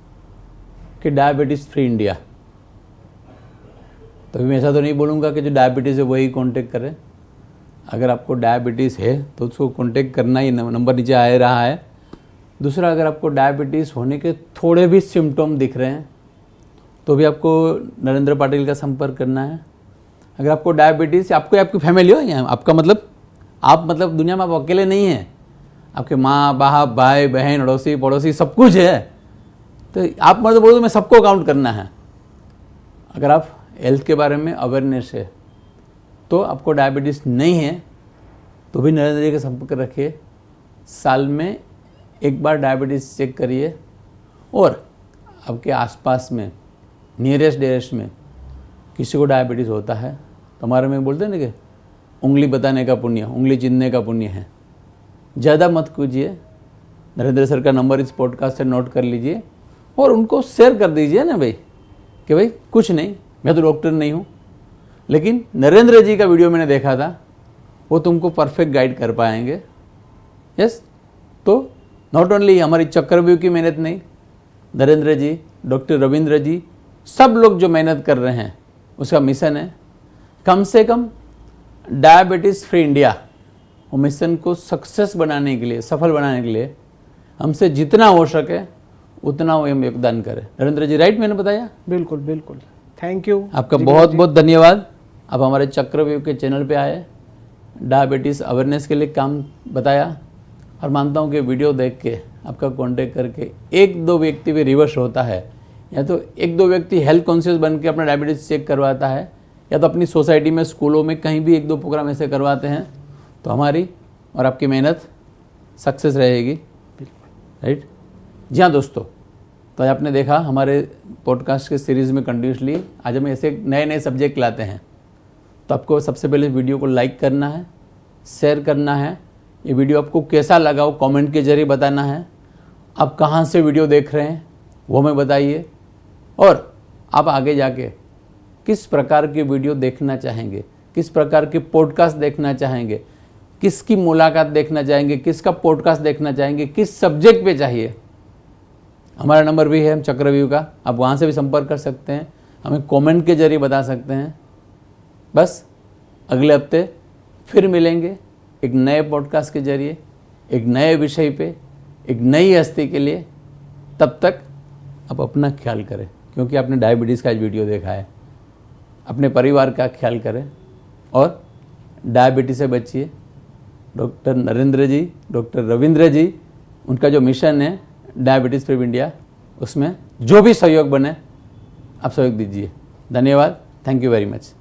कि डायबिटीज़ फ्री इंडिया। तभी मैं ऐसा तो नहीं बोलूँगा कि जो डायबिटीज़ है वही कांटेक्ट करे। अगर आपको डायबिटीज़ है तो उसको कांटेक्ट करना ही, नंबर नीचे आ रहा है। दूसरा, अगर आपको डायबिटीज़ होने के थोड़े भी सिम्टम दिख रहे हैं तो भी आपको नरेंद्र पाटिल का संपर्क करना है। अगर आपको डायबिटीज़, आपको आपकी फैमिली हो, या आपका मतलब आप मतलब दुनिया में आप अकेले नहीं हैं, आपके माँ बाप, भाई बहन, अड़ोसी पड़ोसी सब कुछ है, तो आप मतलब बोलो मैं सबको काउंट करना है। अगर आप हेल्थ के बारे में अवेयरनेस है तो आपको डायबिटीज़ नहीं है तो भी नरेंद्र जी का संपर्क रखिए। साल में एक बार डायबिटीज़ चेक करिए, और आपके आसपास में नियरेस्ट डेरेस्ट में किसी को डायबिटीज़ होता है तो हमारे में बोलते हैं ना कि उंगली बताने का पुण्य, उंगली चिन्हने का पुण्य है। ज़्यादा मत कीजिए, नरेंद्र सर का नंबर इस पॉडकास्ट से नोट कर लीजिए और उनको शेयर कर दीजिए ना भाई, कि भाई कुछ नहीं, मैं तो डॉक्टर नहीं हूँ, लेकिन नरेंद्र जी का वीडियो मैंने देखा था, वो तुमको परफेक्ट गाइड कर पाएंगे। यस, तो नॉट ओनली हमारी चक्रव्यूह की मेहनत नहीं, नरेंद्र जी, डॉक्टर रविंद्र जी, सब लोग जो मेहनत कर रहे हैं, उसका मिशन है कम से कम डायबिटीज़ फ्री इंडिया। वो मिशन को सक्सेस बनाने के लिए, सफल बनाने के लिए हमसे जितना हो सके उतना वो हम योगदान करें। नरेंद्र जी, राइट मैंने बताया? बिल्कुल बिल्कुल, थैंक यू आपका बहुत बहुत धन्यवाद। आप हमारे चक्रव्यूह के चैनल पे आए, डायबिटीज़ अवेयरनेस के लिए काम बताया, और मानता हूँ कि वीडियो देख के आपका कांटेक्ट करके एक दो व्यक्ति भी रिवर्स होता है, या तो एक दो व्यक्ति हेल्थ कॉन्शियस बन के अपना डायबिटीज़ चेक करवाता है, या तो अपनी सोसाइटी में, स्कूलों में कहीं भी एक दो प्रोग्राम ऐसे करवाते हैं, तो हमारी और आपकी मेहनत सक्सेस रहेगी। राइट? जी हाँ दोस्तों, तो आज आपने देखा हमारे पॉडकास्ट के सीरीज़ में कंटिन्यूसली आज हम ऐसे नए नए सब्जेक्ट लाते हैं। तो आपको सबसे पहले वीडियो को लाइक करना है, शेयर करना है, ये वीडियो आपको कैसा लगा वो कमेंट के जरिए बताना है, आप कहाँ से वीडियो देख रहे हैं वो हमें बताइए, और आप आगे जाके किस प्रकार की वीडियो देखना चाहेंगे, किस प्रकार के पॉडकास्ट देखना चाहेंगे, किसकी मुलाकात देखना चाहेंगे, किसका पॉडकास्ट देखना चाहेंगे, किस सब्जेक्ट पे चाहिए। हमारा नंबर भी है चक्रव्यूह का, आप वहाँ से भी संपर्क कर सकते हैं, हमें कमेंट के जरिए बता सकते हैं। बस अगले हफ्ते फिर मिलेंगे एक नए पॉडकास्ट के जरिए, एक नए विषय पे, एक नई हस्ती के लिए। तब तक आप अपना ख्याल करें, क्योंकि आपने डायबिटीज़ का वीडियो देखा है। अपने परिवार का ख्याल करें और डायबिटीज़ से बचिए। डॉक्टर नरेंद्र जी, डॉक्टर रविंद्र जी, उनका जो मिशन है डायबिटीज़ फ्री इंडिया, उसमें जो भी सहयोग बने आप सहयोग दीजिए। धन्यवाद। Thank you very much.